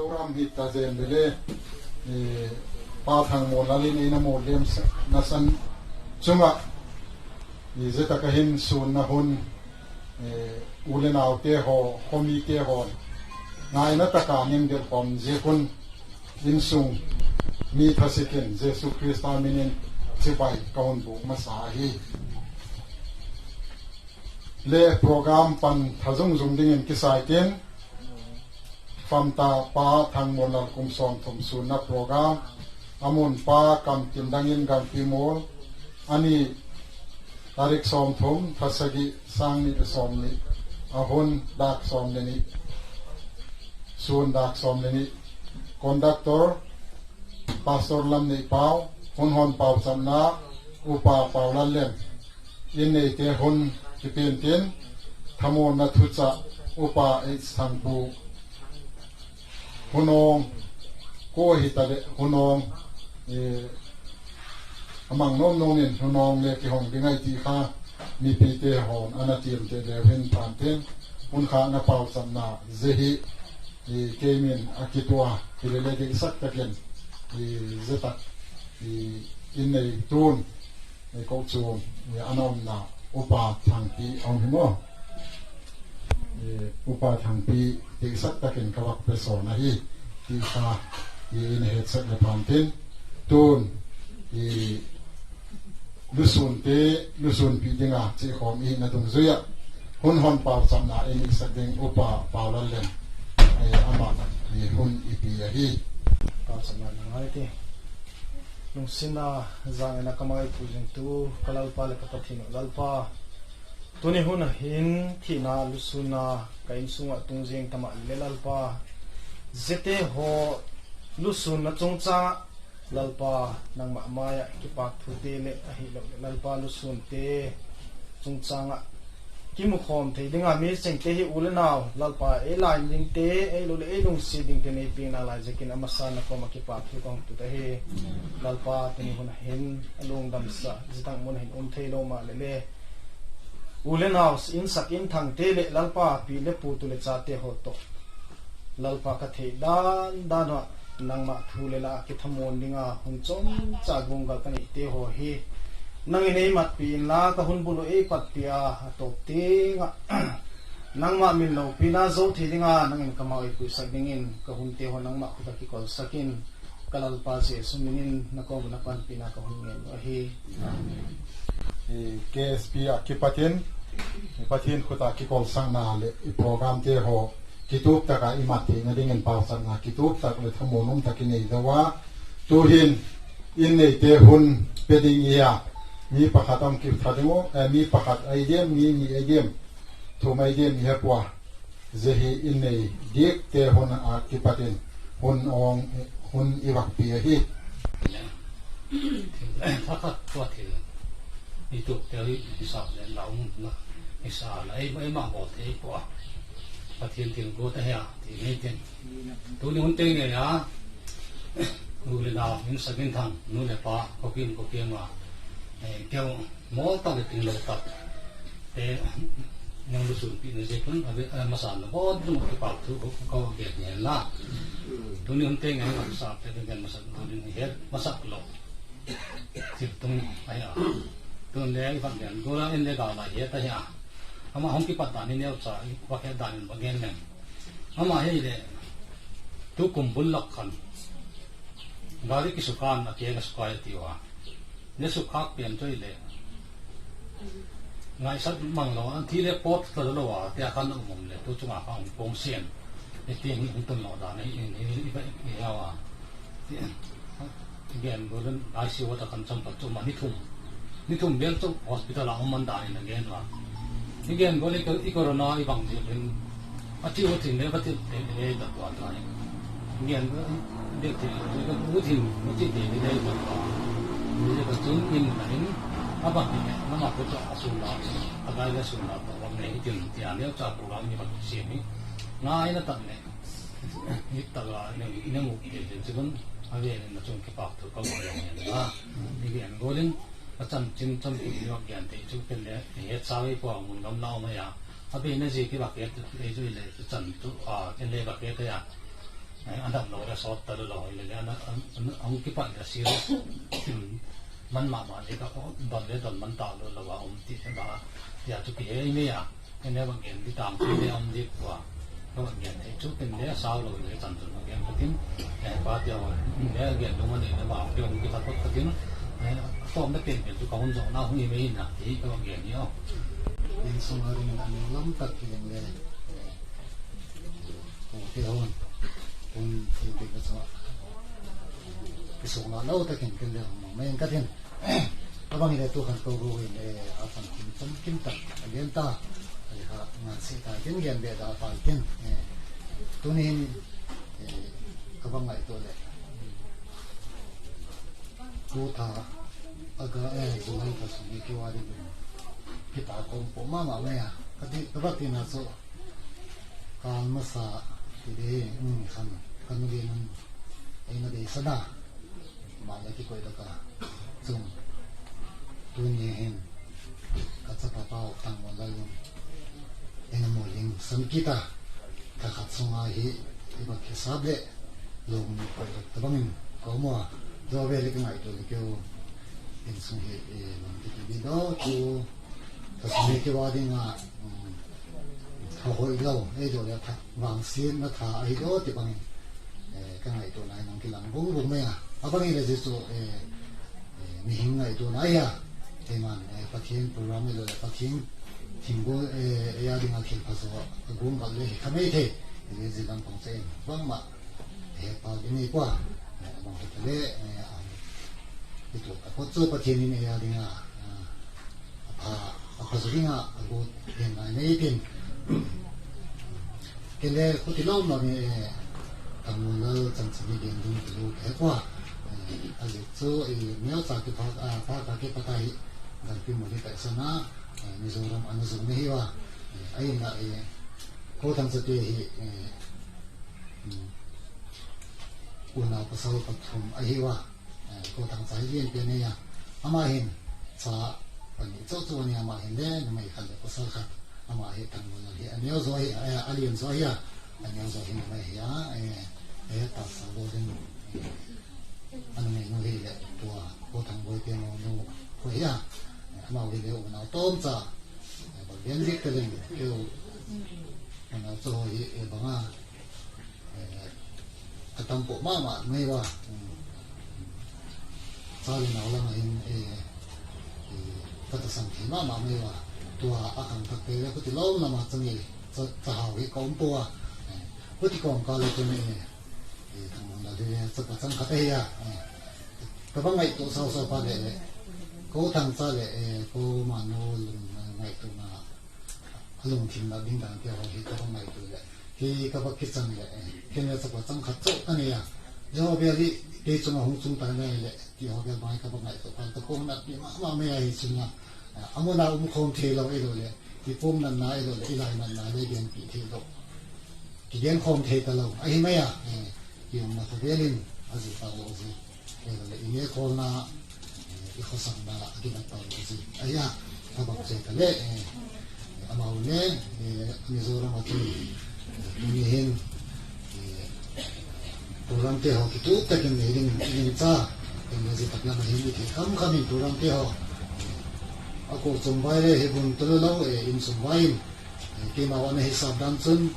program hit ta zen bele pa thang mo lalin ina mo lem na san chunga ni zeta ka hin sun na hun ulen autte ho komi te ho ngai na ta ka ning de pom je kun in sung mi thasikin jesu christa minin sipai kaun bu masahi le program pan thazung zum ding in kisai ten famta pa thang molal kum som thum sun na program amun pa kam tim dangin gam pimol ani tarik som thum thasagi sang ni som ni ahun dak som ni sun dak som ni conductor pastor lam ni pau hun hon pau samna upa pau lalem in nei te hun kipin tin thamon na thucha upa e sangpu hunong ko hitale hunong amang nom nonin hunong le ki hong dingai ti kha mi pi te hon anatim te le hin pan ten hun kha na pau samna zehi kemin akitwa hilele de sak taken zeta in nei tun nei ko chum anom na upa thangpi onhimo upa thangpi de sak taken kawak peso na hi ti kha in het sak le pamtin tun lusun pi dinga chi khom i na dung zuya hun hon pau samna in sak ding upa paulalem ama hun ipi hi pau samna ngai ti nung sina zang na kamai pujing tu kalalpa le papathino lalpa tuni hun hin thina lusuna kain sunga tungjeng tama lelalpa zete ho lusun na chungcha lalpa nang ma maya kipak thute le ahi lo lalpa lusun te chungchanga kimu khom thei dinga mi cheng te hi ulanaw lalpa e line ding te e lo le e lung si ding te nei ping na lai jekin amasa na ko makipak thu kong tu te hi lalpa tuni hun hin alung dam sa jitang mun hin thei lo ma le le ulanaw in sakin thang te le lalpa pi le pu tu le cha te ho to lalpa ka thei dan wa nangma thule la ki thamon dinga hun chom cha gongal kan te ho hi nangi nei mat pi la ka hun bulu e pat pia top te nga nangma min lo pina zo thi dinga nangin kamau e pu sak dingin ka hun te ho nangma khu ta ki kol sakin kalal pa se suminin na ko na pan pina ka hun ngen hi KSP akipatin patin khuta ki kol sang na le program te ho kitub taka imati nga dingen pausan nga kitub tak le thamonum takinei dawa tuhin in nei te hun peding ya mi pakhatam ki thademo mi pakhat aidem mi aidem thumai dem hepwa zehi in nei dik te hun a kipatin hun ong hun iwak pi hi pakhat kwa thil itu teli isa le laum na isa lai mai ma ho te kwa pathian ting ko ta ya ti nei ten tu ni hun te ne ya nu le na in sakin thang nu le pa ko kin ma kêu mo ta le ting lo ta te nang lu sun pi ne je kun ave masan lo bo du ki pa thu ko ge ne la tu ni hun te ngai ma sa te den masan tu ni he masak lo ti tung ai a tu ne ai fan den go la in le ga la ye ta ya ama hong ki pat da ni ne cha wa ke da ni ba gen men ama he le tu kum bul lak khan gari ki sukan a ke ga square ti wa ne su khak pian toi le ngai sat mang lo an thi le pot ta lo wa te kan no mom le tu chunga ka ong pong sian e ti ni tung lo da nei ni ba ya wa gen go den ai si wa ta kan cham pa chu ma ni thum bel chu hospital a man da ni gen wa ni gen go le i corona i bang ji ben a ti ho tin le ba ti le da wa ta ni gen de ti go u tin mo ti de le da wa ni le chung in na in aba ni na ma ko cha asul la aga ile sun la ba ne tin ti a le cha program ni ba si ni na ina ta ne ni ta ga ne ina mu de de gun ave na chung ke pa tu ka mo ya ne na ni gen go len a cham chin cham ki ni wa gyan te chu pen le he cha we ko mun gam lao ma ya abe na ji ki ba ke te ju le chan tu a ken le ba ke te ya anh đọc nói là sót tới rồi là ông cái bạn là xíuมันมาเนี่ยก็ตอนนี้ตอนมันต่อเลยเราว่าอมติดว่าอยากจะเกี่ยนี่อ่ะไอ้เนี่ยบางอย่างที่ตามที่เนี่ยอมดีกว่าก็บางอย่างไอ้ชุดเป็นเนี่ยสาวเลยเลยจันทร์บางอย่างก็ทิ้งไอ้ป้าเดียวเนี่ยเกี่ยลงมาเนี่ยว่าเกี่ยวกับที่พัดก็ทิ้งเนี่ยต้องไม่เป็นเป็นทุกคนสองหน้าห้องนี้ไม่นะที่ก็บางอย่างนี้อ๋อเป็นสมัยนี้อันนี้ล้ำตัดอย่างเลยโอ้ที่เราเป็นที่เป็นก็สว่าไปส่งเราเล่าแต่เก่งกันเรื่องไม่ยังก็เห็นabang ini tu kan kau ini apa mungkin tak dia tak lihat ngasih takin dia beda takin tu ni abang itu le tu ta agak zulai pas ni kiwari kita kompo mama mea kadi tempat ini so kan masa jadi kan dia ini dia sana mana kita itu kan zoom dunia ini kata papa utang walaupun ini muling sem kita kakak sungai iba kisah le long pada terbangin kau mau jauh balik ngai tu lekeu ini sungai nanti kita tu terus mereka wadi ngah hoi lau itu le wang sin na tha itu terbangin kan itu lain nanti langbung bungnya apa ni le jisu mihinga itu naya teman patien program itu patien tinggu ya dengan kilpaso agung kalau kami itu ini jalan ponsel bang mak pagi ini kuah bang kita le itu aku tu patien ini ya dengan apa sebenarnya aku dengan ini pun kena aku tidak mau ni kamu lalu jangan dengan dulu kuah aja tu ni tak kita pakai pakai dan pimuli kat sana Mizoram anuzum ni wa ai na ko thang sate hi una pasal pathum ai wa ko thang sai yen pe ne ya ama hin sa pani cho cho ni ama hin le na mai khal pasal khat ama hi tang na hi anyo zo hi alien zo ya anyo zo hi mai ya ta sa bo den ano ne no hi le to ko thang bo pe no ko ya mà vì điều nào tôm cha và biến dịch cái gì kiểu nào rồi bằng cái tâm bộ mà mấy qua sao nào là mà cái sản phẩm mà mấy qua tua akan thực tế là cái lâu là mà chân gì cho hào cái công bùa cái công cá lấy cái này thằng là đi cho cái chân cái này cái bằng ngày tụ sau ba để cố thằng ta lại cố mà nó ngày tụ mà lùng thìn là bình đẳng theo thì các bạn ngày tụ lại thì các bạn kết chân lại khi nào các bạn chân khát chỗ cái này à do bây giờ đi trong hông chung tay này lại thì họ cái bài các bạn ngày tụ còn tập công đặt đi mà mấy ai chung là amu nào cũng không thể đâu ấy rồi lại thì công lần này rồi lại lại lần này để điện bị thế đâu thì điện không thể đâu ấy mấy à thì mà phải biết lên à gì tao gì rồi lại ý nghĩa con là ikut sama kita tahu sih, ayah apa cerita le, amal le, Mizoram itu mungkin program teh itu tak ini cah, ini sih tak nama ini kami program teh aku sumbai le, hebun terlalu sumbai, kita mau hisab dansun,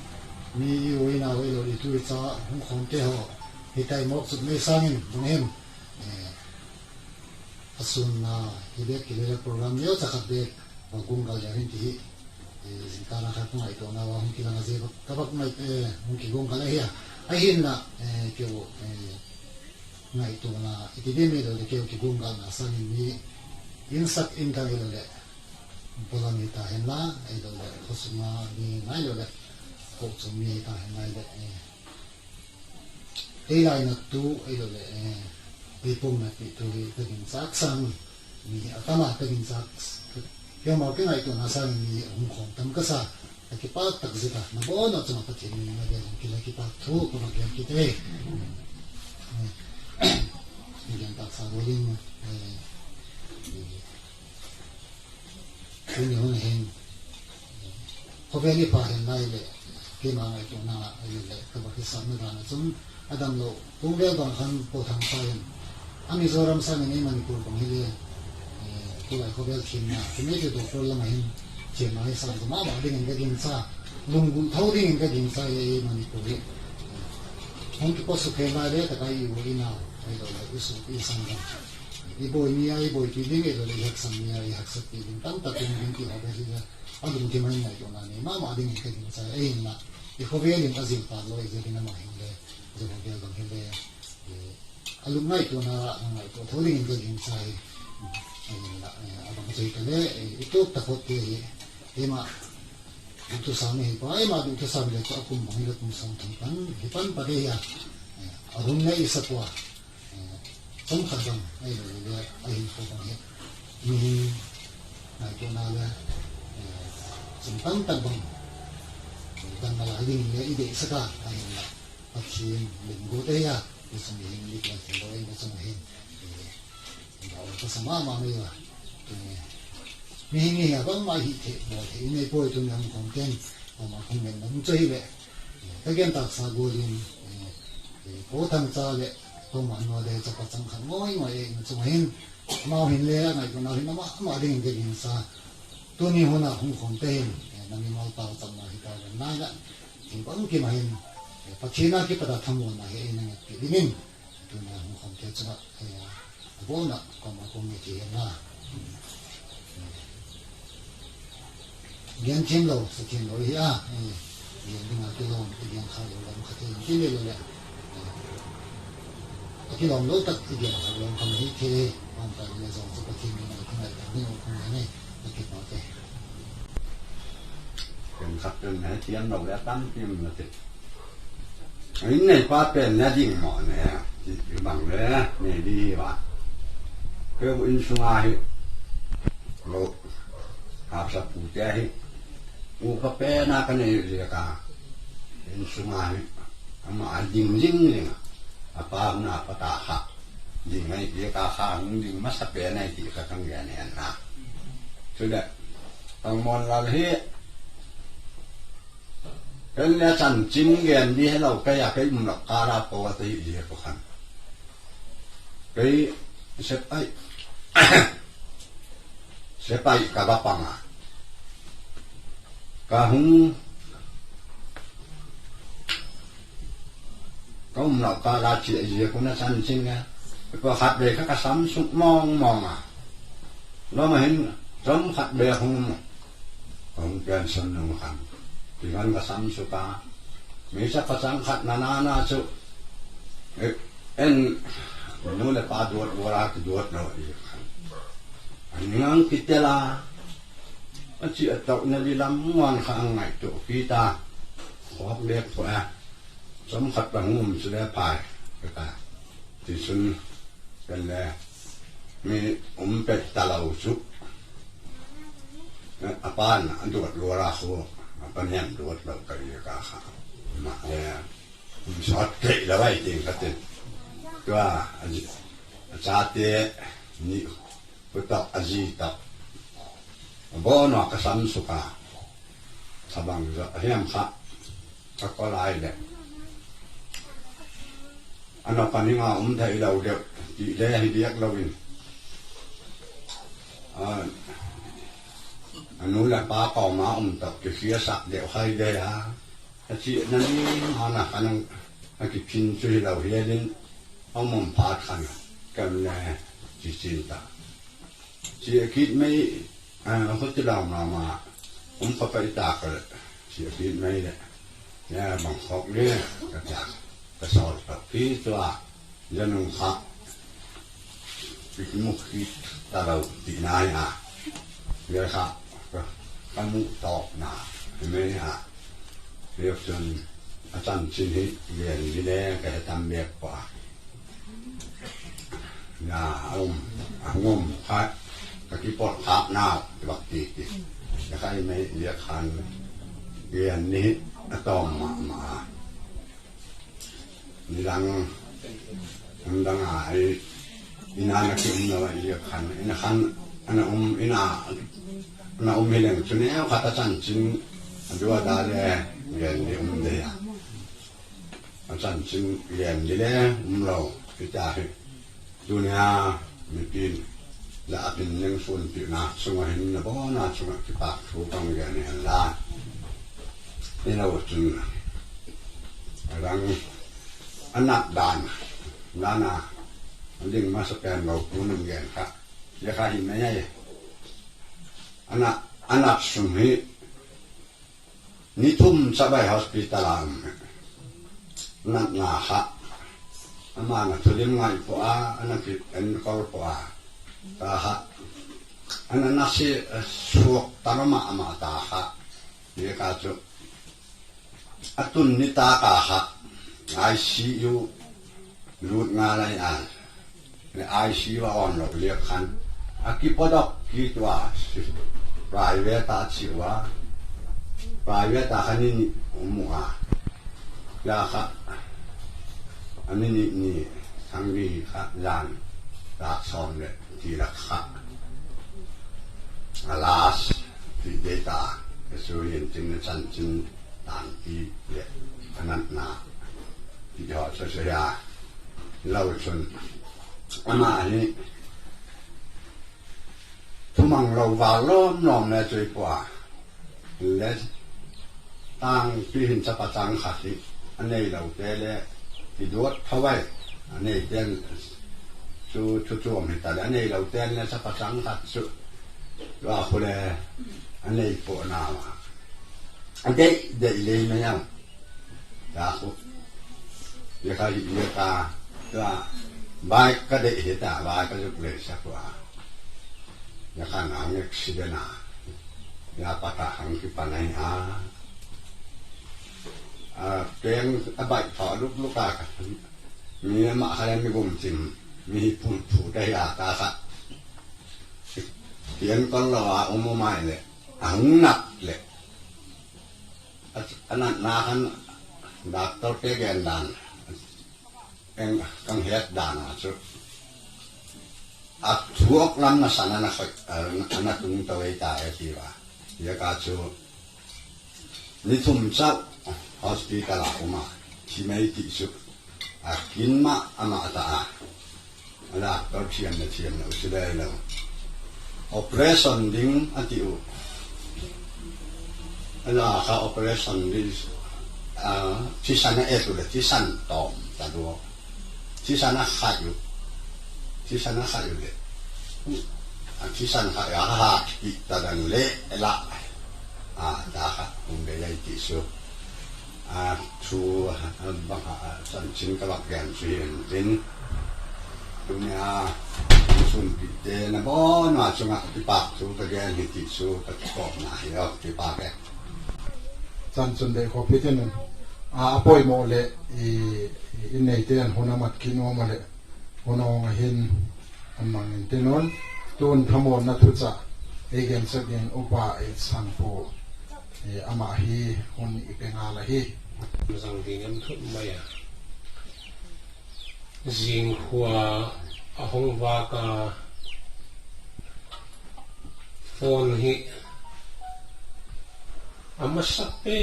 mi wina wilo itu cah hong teh kita mau submit sangin, mungkin asun na hidup kita program dia cakap dek bagung kalau jadi ti sekarang aku ngai tu na wahum kita ngaji kabak ngai mungkin gong kalau ya ahin na kau ngai tu na itu dia ni tu kau gong kalau na sang ini insak indah itu le bolan kita henla itu le khusma ni ngai le kau cumi kita henla le lain tu itu le Ipong na ito taging saksang ni atama taging saks yung mga kaya ito nasa ni Hong tamkasa nakipat tagzita nabuo na tumapat yun yung mga kila kipat to kumagyan kita hindi ang taksaguling Hubeli pa rin na ile kima ito na ile kabaki sa na dana chun adam lo punggel bang khan po thang payan ami zoram sa ni manipur bang hile tulai khobel thina kime de doctor lama hin che mai sa ma ba ding ga ding sa lung thau ding ga ding sa ye manipur ye hong ki posu ke ma de ta kai wo ina ai do la isu isan ga ibo ni ai bo ki ding e do le hak sam ni ai hak sa ti ding tan ta tin ding ki hobe ri ga adum ki mai nai do na ni ma ding ga ding sa ai na i khobel in azil pa lo e ge na ma hin le zo ho ge bang hin le alumni to na ngai to thau ding ga ding sa abang saya kene itu takut dia ema itu sama hipa ema itu sama dia tu aku mengilat musang tempan hipan pada ya arumnya isapwa somkhadam dia ahin khobang ya ini na itu nala sempan tabang dan malah ini dia ide saka ahin la akin linggo dia isamihin liklas loy isamihin sama mama ya ni abang mai hite bo the nei poi tu nyam kong ten ma kong men nam chei le again tak sa golin ko thang cha le to ma no le cha pa chang khang ngoi ngoi chu hin ma hin le ngai ko na hin ma ding de hin sa tu ni hona hong kong ten na mi mal pa chang na hi ka na na tin bang ki ma hin pa china ki pa da tham mo na he na ki dingin tu na hong kong te cha bona como committee na gen chen lo sa chen lo ya gen dinga ke lo gen kha lo lam kha te chen le le ki lo lo tak ki gen lo kam hi ke am ta le zo sa pa chen ni na ka ni ko ne ki pa te cần sắp đến hết tiền đầu đã tăng tiền là thế ấy này qua tiền là gì mà này chỉ bằng đấy này đi bạn cái in xuống ai rồi học sắp phụ chơi u cà phê na cái này gì cả in xuống ai mà dinh dinh apa na apa tak ding này dia kakak ding masa pe này thì các thằng này na sudah tang mon lalhi cái này chân chính gen đi hay là cái mình là cá ra po thì gì có khăn cái sẽ bay cả ba bằng à cả hung có mình là cá ra chuyện gì cũng là chân chính nghe có hạt về các cái sắm sụp mong à nó mà hình giống hạt về không quen sân không hẳn thì anh có sắm số ta mấy sắc phát sáng hạt na số em nó là ba đuột qua cái đuột rồi anh ngang kia là anh chị ở tàu này đi làm ngoan khang ngày chỗ kia ta học đẹp thôi à sắm hạt bằng ngùm sẽ đẹp phải cái ta thì xuân cái là mi bẹt ta lâu chút apa anh đuột qua ra khô apa nem đuột lâu cái gì cả mà sót kệ là vậy tiền cái tiền cái cha tê ni bữa tập aji tập bố nó cái sắm súc à sabang rồi hiểm khát các có lại đấy anh nó còn những thấy đầu được chỉ để hay biết lâu in anh là ba con má tập cái phía sạc đều hay đây à chị nên là cái pin chui đầu here đến ông mồm phá khăn cầm là chỉ xin ta chị kít mấy có cái lòng nào mà cũng phải tạc rồi chị kít mấy đấy nha bằng khóc đấy cái sọt cái toa dân ông khác cái mục khi ta đầu tị nai à người khác cái mũ tọt nà mấy à việc chân chân xin hết liền đi đây cái tâm việc quá nhà ông khai cái bọt khát nào cái bạc tịt cái khai mấy việc hành liền ní tòm mà đi đang ai ina na kim na việc hành ina khăn anh ina mình cho nên khát chân chín anh đưa ra đây liền đi đây à อาจารย์จึงเรียนดีเลยเราพิจารณาดูเนี่ยมีปีนและเป็นยังส่วนปีน่ะสมัยนี้บ่น่าสมัยที่ปากถูกต้องอย่างนี้ละนี่เราจึงรังอันนักด่านด้านน่ะดึงมาสแกนเราผู้หนึ่งแกนครับจะขายหินไม่ใช่อันนักสมัยนี่ทุ่มสบายฮอสพิทอลนักหนาค่ะอามานะทุเรียนง่ายกว่าอันนั้นคืออันก็กว่าตาค่ะอันนั้นน่าสิสวกตารมาอามาตาค่ะเดี๋ยวก็จะอัตุนนิตากาค่ะICU รูดงานอะไรอ่ะเนี่ย ICU ว่าอ่อนเราเรียกขันอากิปดอกกี่ตัวปลายเวตาชิวะปลายเวตาขันนี่มัวยาค่ะอันนี้นี่ทั้งนี้ค่ะยานรักซ้อนเลยที่รักค่ะลาสที่เดต้าส่วนจึงจันจึงต่างที่เนี่ยขนาดนาที่ยอดเสียเล่าชนอามานี้ทุมังเราว่าล้อมล้อมเลยจุยกว่าและตั้งพี่หินจะประจังขัดที่อันนี้เราแต่และที่ดวดเขาไว้อันนี้เต้นจู่ๆไม่แต่อันนี้เราเต้นและจะประจังขัดสุดว่าคนละอันนี้ปวดหนาวอันเด็กเลยไม่ยังอยากเดี๋ยวเขาเดี๋ยวตาว่าบายก็ได้เห็นแต่บายก็จะเลยสักว่าอยากขนาดนี้สิเดน่าอยากปะทะหังที่ปนัยเตียงอบายถอลูกตามีมะขยันมีบุ่มจิมมีผู้ได้ยาตาสักเตียงก้อนละว่าอมไม่เลยหังหนักเลยอันนั้นนาขันดักตัวเตะแกนดันเองกังเฮ็ดดันสุดทุกลำน่ะสันน่ะอันนั้นตุ้งตัวไอ้ตายที่ว่าเดี๋ยวก็จูนี่ทุ่มเช้าฮอสพิทอลออกมาที่ไม่ติดสุดกินมาอามาตาแล้วตัวเทียมเนี่ยอุตส่าห์แล้วoperation ดิ้งอันที่อุแล้วเขา operation ดิ้งที่สันน่ะเลยที่สันตอมแต่ดูที่สันน่ะขาดอยู่เลยที่สันขาดอีกแต่ดังเละละตาค่ะผมได้ยัยติสุชูบังสันชินกับแกนสุรินดินดุนยาสุนปิเตนะบ่หน่าจังที่ปากชูตะแกนหิติชูตะกอบหนาแล้วที่ปากแกจันสุนเดขอพิจารณาป่วยโมเลอินเนเตียนหัวหน้ามัดกินโอมาเลหัวหน้าเห็นอันมังเตนนตุนทั้งหมดนัทุจ่าเอเกนสักยังอุปาสังโฆอามาฮีคนอีเป็นอะไรฮีสังที่นั้นทุกไม่จิงหัวหงวากาฟอนฮีอามาสักเป็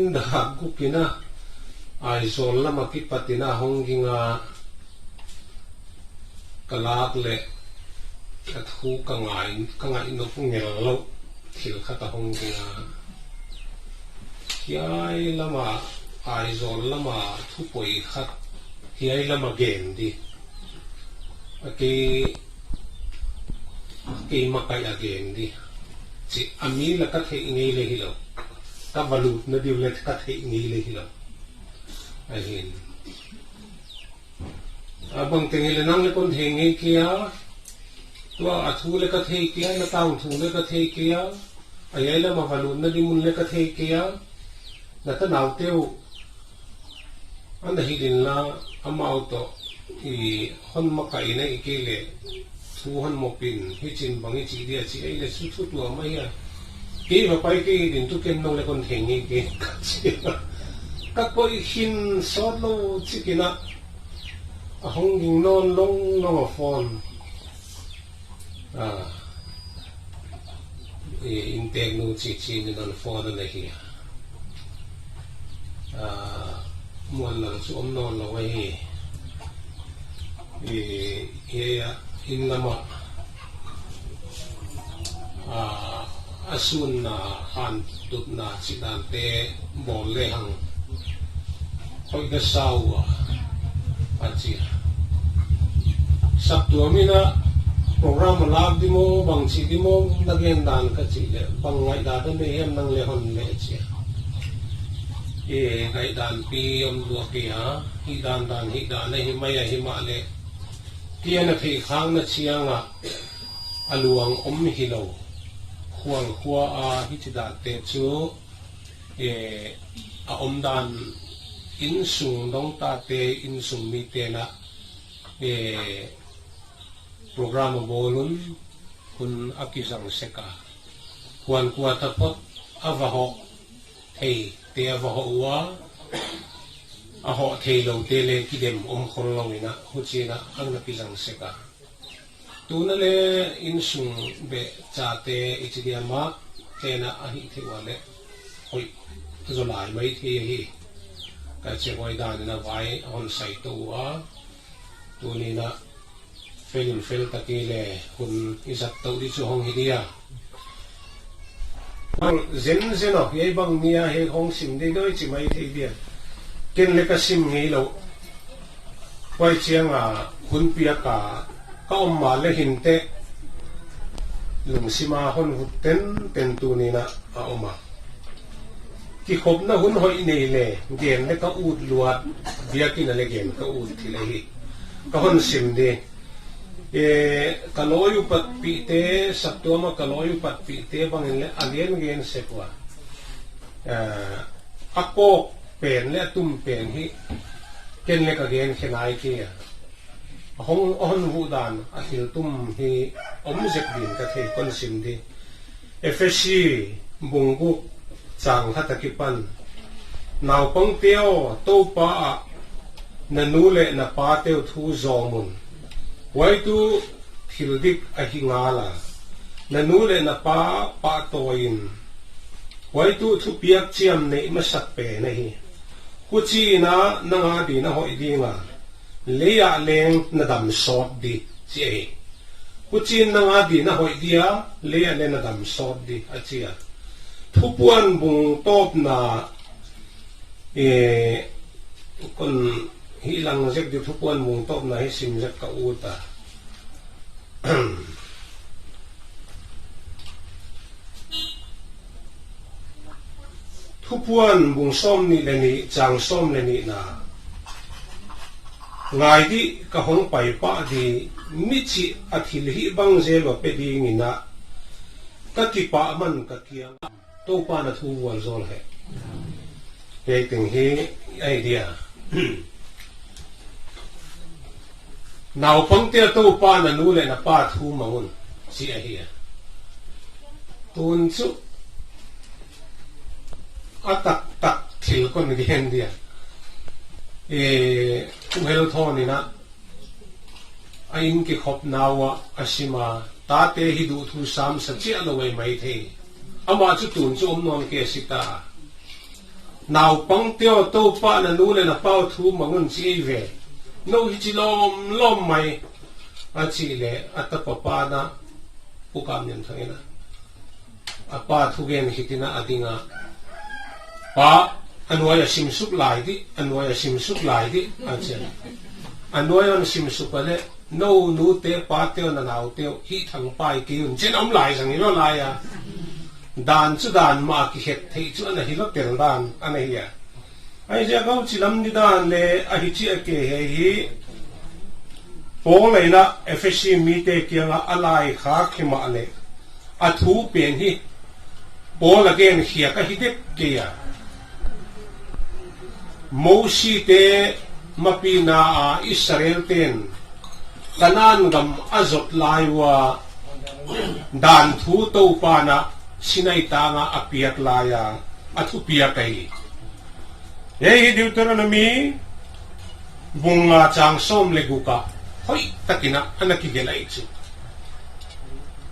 นดากุกินะไอโซลละมาคิปตินะหงกิงากลากเละกระทูกังไงนกเงลลถิลขัดหงกิงยายละมาไอโซลละมาทุกปีขัดยายละมาเกมดีกีมาไกยเกมดีสิอามีละกัดเหงเลยฮิโลกับวาลุนดิวเล็กกัดเหงเลยฮิโลไอเห็นบางทีเลยนั่งเลยคนเฮงเกียตัวอัฐูเลยกัดเหงเกียแล้วตั้งถูเลยกัดเหงเกียไอ้ยัยละมาวาลุนดิมุนเลยกัดเหงเกียแล้วก็หนาวเตี้ยวอันนั้นฮิลินละอามาเอาตัวฮันมาไก่ในอีกเลยทูฮันมาปินฮิจินบางฮิจิเดียจิไอ้เลยสุดตัวไม่อะกี่มาไปกี่ดินทุกเกมน้องเลยคนเฮงเกียกัดเสียกัดไปหินสอดโลจิกินะห้องยิงนอนลงนอนฟอนอินเตอร์นูจิจินนอนฟอนอะไรเหี้ย muôn lần số non là vậy in lama asun na han tut na sidan te bol le hang hoi ka sau achi sab tu mina program lab di mo bang chi di mo nagen dan ka chi le bang ngai da ta me hem nang le hon le chi ngai dan pi om lu ki ha hi dan hi dan hi maya hi ma le kia na thei khang na chianga aluang hi lo khuang khua hi chi da te chu dan in sung dong ta te in sung mi te na program bolun kun akisang seka khuan khua ta pot avaho thei te avaho wa aho thei lo te le ki dem khol lo ina huchina ang na pisang seka tuna le insung be cha te ichidiama tena ahi thewale hoi zolai mai the hi ka che hoi dan na vai on sai to wa tunina fel takile kun isat to di chu hong hidia bang zen ye bang nia he hong sim de doi chi mai the dia ken le ka sim ngei lo wai chianga hun pia ka om ma le hin te lung sima hon hu ten tu ni na a oma ki khop na hun hoi nei le gen le ka ut luat bia ki na le gen ka ut thi le hi ka hon sim de kaloyu pat pi te saptoma kaloyu pat pi te bang le alien gen se kwa ako pen le tum pen hi ken le ka gen khenai ki hong on hu dan athil tum hi omjek din ka the kon sim di fsc bungu chang hatakipan naw pang teo to pa na nu le na pa teo thu zomun wai tu thildik ahingala na nu le na pa toin wai tu thu piak chiam nei masak pe nei huchi na nanga di na hoi dinga leya leng na dam sot di chi huchi nanga di na hoi dia leya le na dam sot di achia thupuan bung top na kon hilang zek di thupuan bung top na hi sim zek ka uta thupuan bung som ni le ni chang som le ni na ngai di ka hong pai pa di mi chi athil hi bang zelo pe ding ina ka ki pa man ka kiang to pa na thu wal zol he he ting hi idea naw pang te to pa na nu le na pa thu mangun si a hi tun chu atak tak thil kon ni hen dia hel thoni na ain ki khop nawa asima ta te hi du thu sam sa chi alawai mai the ama chu tun chu non ke sita naw pang teo to pa na nu le na pau thu mangun chi ve no hi chi lom mai a chi le atapa pa na ukam nyen thangena apa thu gen hitina adinga pa anwaya simsuk lai di achen anwaya simsuk ale no nu te pa te na nau te hi thang pai ki un chen om lai sang ilo lai ya dan chu dan ma ki het thei chu na hi lo tel dan ane ya ai ja gau chi lam ni dan le a hi chi ke he hi po lai na fsc mi te ki nga alai kha khima ale a thu pen hi po la gen khia ka hi de ke ya Mosi te mapina Israel ten kanan gam azot laiwa dan thu to pa na sinai ta nga apiat laya athu piakai ei Deuteronomy bunga chang som leguka hoi takina anaki gelai chu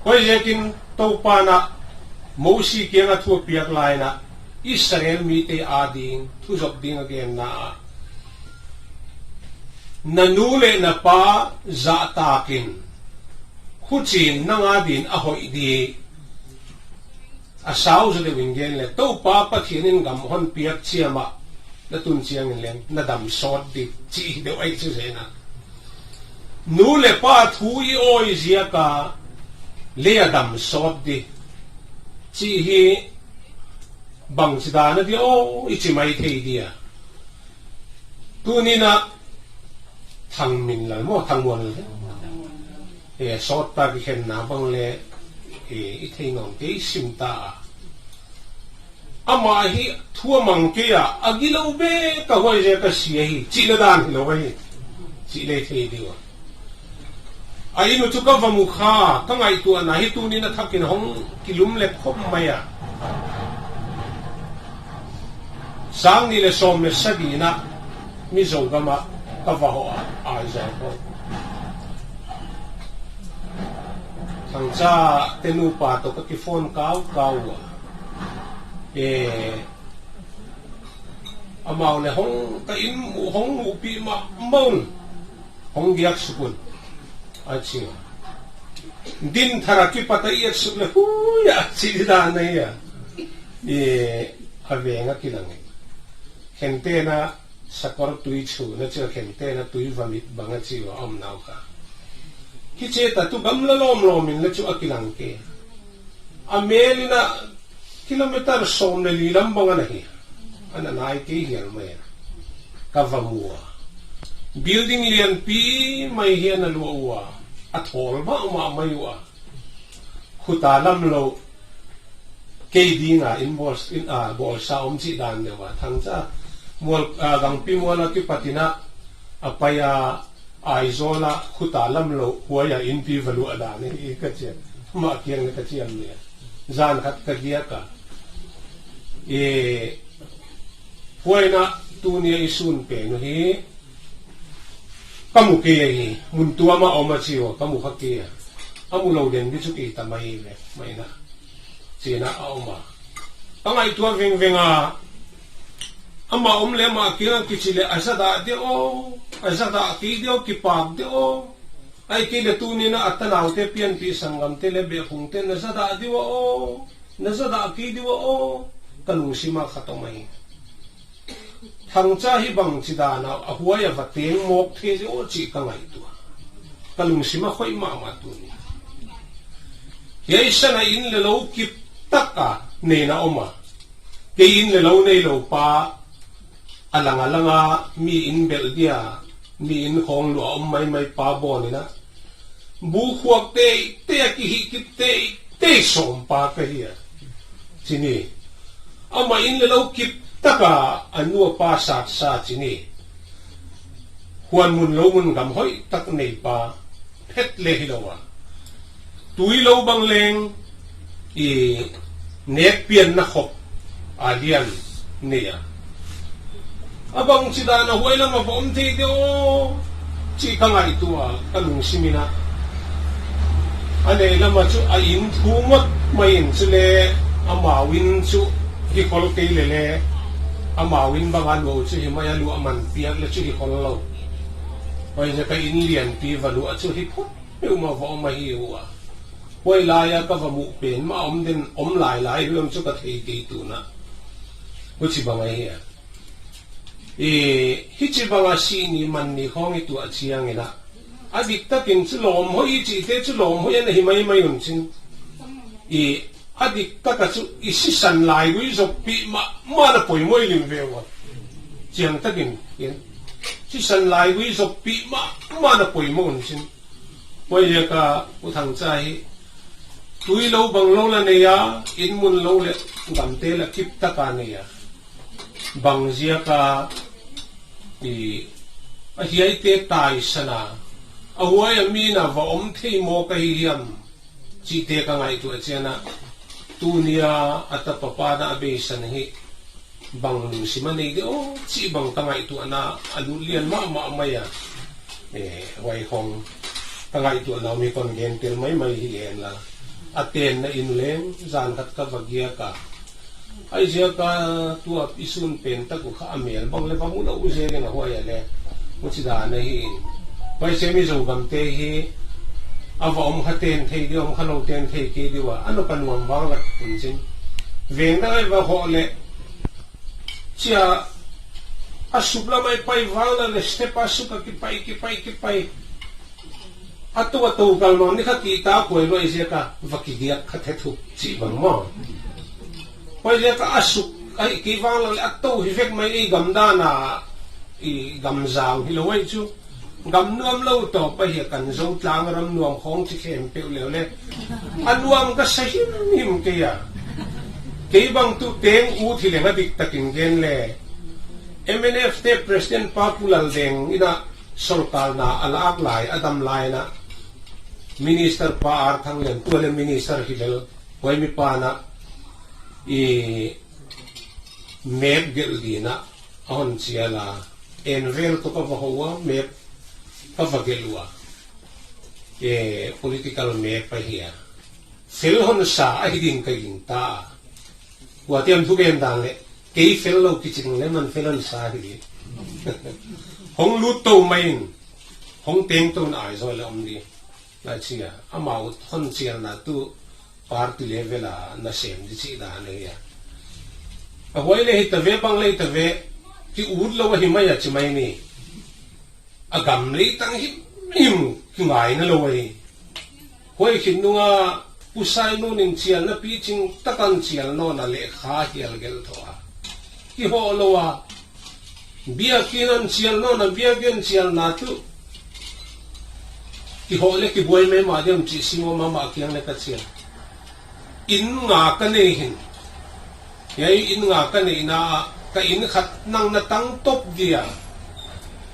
hoi yekin to pa na Mosi ke nga thu piak lai na Israel mi te ading thu job ding again na na nu le na pa za takin khuchin nanga din a hoi di a sau zale wingen le to pa pathinin gam hon piak chiama na tun chiang len na dam sot di chi de ai chu se na nu le pa thu i oi zia ka le adam sot di chi hi bang chida na di o ichi mai thei dia tu ni na thang min la mo thang won e sot ta ki khen na bang le e thei ngong te sim ta ama hi thua mang ke ya agilo be ka hoi je ka si hi chi la dan lo ba hi chi le thei di wa ai nu chu ka va mu kha ka ngai tu na hi tu ni na thakin hong kilum le khop maya sang ni le som le sagi na mi zo ga ma ka va ho a za ko thang cha tenu pa to ka ki phone kau wa amau le hong ka in mu hong mu pi ma mon hong giak sukun achi din tharaki patai ek sukle hu ya chi da na ya avenga kilang khente na sakor tui chu na che khente na tui vamit banga chi wa om nau ka ki che ta tu gam la lom in la chu akilang ke amelina kilometer som ne lilam banga na hi ana nai ke hial mai kavamua building lian pi mai hian alu wa athol ba ma maiwa khutalam lo ke dinga invoice in a bol sa chi dan de wa thangcha mol gang pi mola ki patina apaya aizola khutalam lo huaya in pi valu ada ne ka che ma kiang ka chiam ne zan khat ka dia ka huayna tunia isun pe no hi kamu ke hi mun tua ma oma chiwa kamu khakia amu lo den bi chu ki tamai le mai na china oma pangai tua veng venga ama le ma kila kichile asada de o asada ki de o ki pak de o ai ke le tu ni na atanaw te pian pi sangam te le be khung te na sada di o na sada ki di o kanung sima khatomai thangcha hi bang chidana ahuaya vateng mok the je o chi kangai tu kanung sima khoi ma ma tu ni yeisana in le lo ki taka ne na oma ke in le lo nei lo pa alanga mi in bel dia mi in khong lo om mai mai pa bo ni na bu khuak te ki hi ki te som pa ka hi chini ama in le lo ki taka anu pa sa chini huan mun lo mun gam hoi tak nei pa phet le hi lo wa tui lo bang leng nek pian na khop alian nia abang sidana huay lang mapom thi de o chi ka ngai tua kalung simina ane lama chu ain thumat main chule amawin chu hi khol ke le amawin bangan lo chu hi maya lu aman piak le chu hi khol lo oi je ka in lian pi valu chu hi phut eu ma vo ma hi wa huay la ya ka vamu pen ma om den om lai rum chu ka thei ti tu na uchi bangai hi hichi banga si ni man ni khong itu achiang ina adik takin chu lom hoi chi te chu lom hoi na hi mai un chin adik taka chu isi san lai wi zo pi ma na poi moi lim ve wa chiang takin yen si san lai wi zo pi ma na poi mo un chin poi ya ka uthang chai tui lo bang lo la ne ya in mun lo le gam te la kip taka ne ya bang zia ka a hiai te tai sana awai amina va om thei mo ka hiam chi te ka ngai tu achena tunia ata papa na be san hi bang lu simani de o chi bang ka ngai tu ana alu lian ma maya wai hong ka ngai tu na mi kon gen tel mai hi en la aten na inleng zan kat ka bagia ka ai zia ka tua isun pen ta ku kha amel bang le bamu na u je le na hoya le มุจิดาในหินไปเซมิโซกัมเตฮีอาวอมขัดเตนเทดีอมขันโอเตนเทกีดีว่าอันนั้นกันวันวางละคุณจินเวียงได้ว่าหัวเละเชียอาสุบละไม่ไปวางละเลยสเตปอาสุบกิไปอัตัวกันนอนนี่ขัดตีตาป่วยด้วยเสียกะวักกี้ขัดเททุจีบังมั้งไปเรียกอาสุบไอ้กีวางละอัตัวฮิเฟกไม่กำดานากำจางฮิโลไว้จูกำนวมเล่าต่อไปเหตุการณ์สงครามรำนวมของที่เข้มเปรี้ยวเหลวเลยอันนวมก็ใช่หิมเกียที่บางตุเต็งอูที่เหลือดิกตะกินเกนเลย MNF เต President Popular เด้งอินะสุลต่านน่ะอัลอักไลอดัมไลน่ะ Minister ป้าอาร์ทั้งเรื่องตัวเลย Minister ฮิเลไว้มีป้านะเมฟเกลดีนะอันเชียละเอ็นเวลตุกบหัวเมฟก็ฟังเกลัวpolitical เมฟไปเฮียฟิลฮอนซาไอดิ่งกับดิ่งตาว่าเตรียมทุกอย่างดังเลยกี่ฟิลเราคิดจริงเลยมันฟิลฮอนซาที่ดีหงลุดตัวไม่หงเต็งตัวไหนซอยละอมดีน่าเชียอามาอุดฮอนเชียน่ะตัวปาร์ตี้เลเวลาน่าเสียมดิจิดาเนี่ยเอาไว้เลยตะเวบังเลยตะเวที่อูดเราว่าหิมะอยากจะไม่นี่อากำเลยตั้งหิมคือไงนั่นเลยหวยคิดนึกว่าผู้ชายโน่นเชียร์นะพี่จิงตะกันเชียร์โน่นอะไรข้าเฮียร์เกลทัวที่หัวเราว่าเบียกินันเชียร์โน่นเบียกินเชียร์นาตุที่หัวเล็กที่บวยไม่มาเดี๋ยวจิซิโมมามาเกียงเล็กเชียร์อินงากันเองยัยอินงากันเองนะก็อินขัดนั่งนัตั้งตบเดีย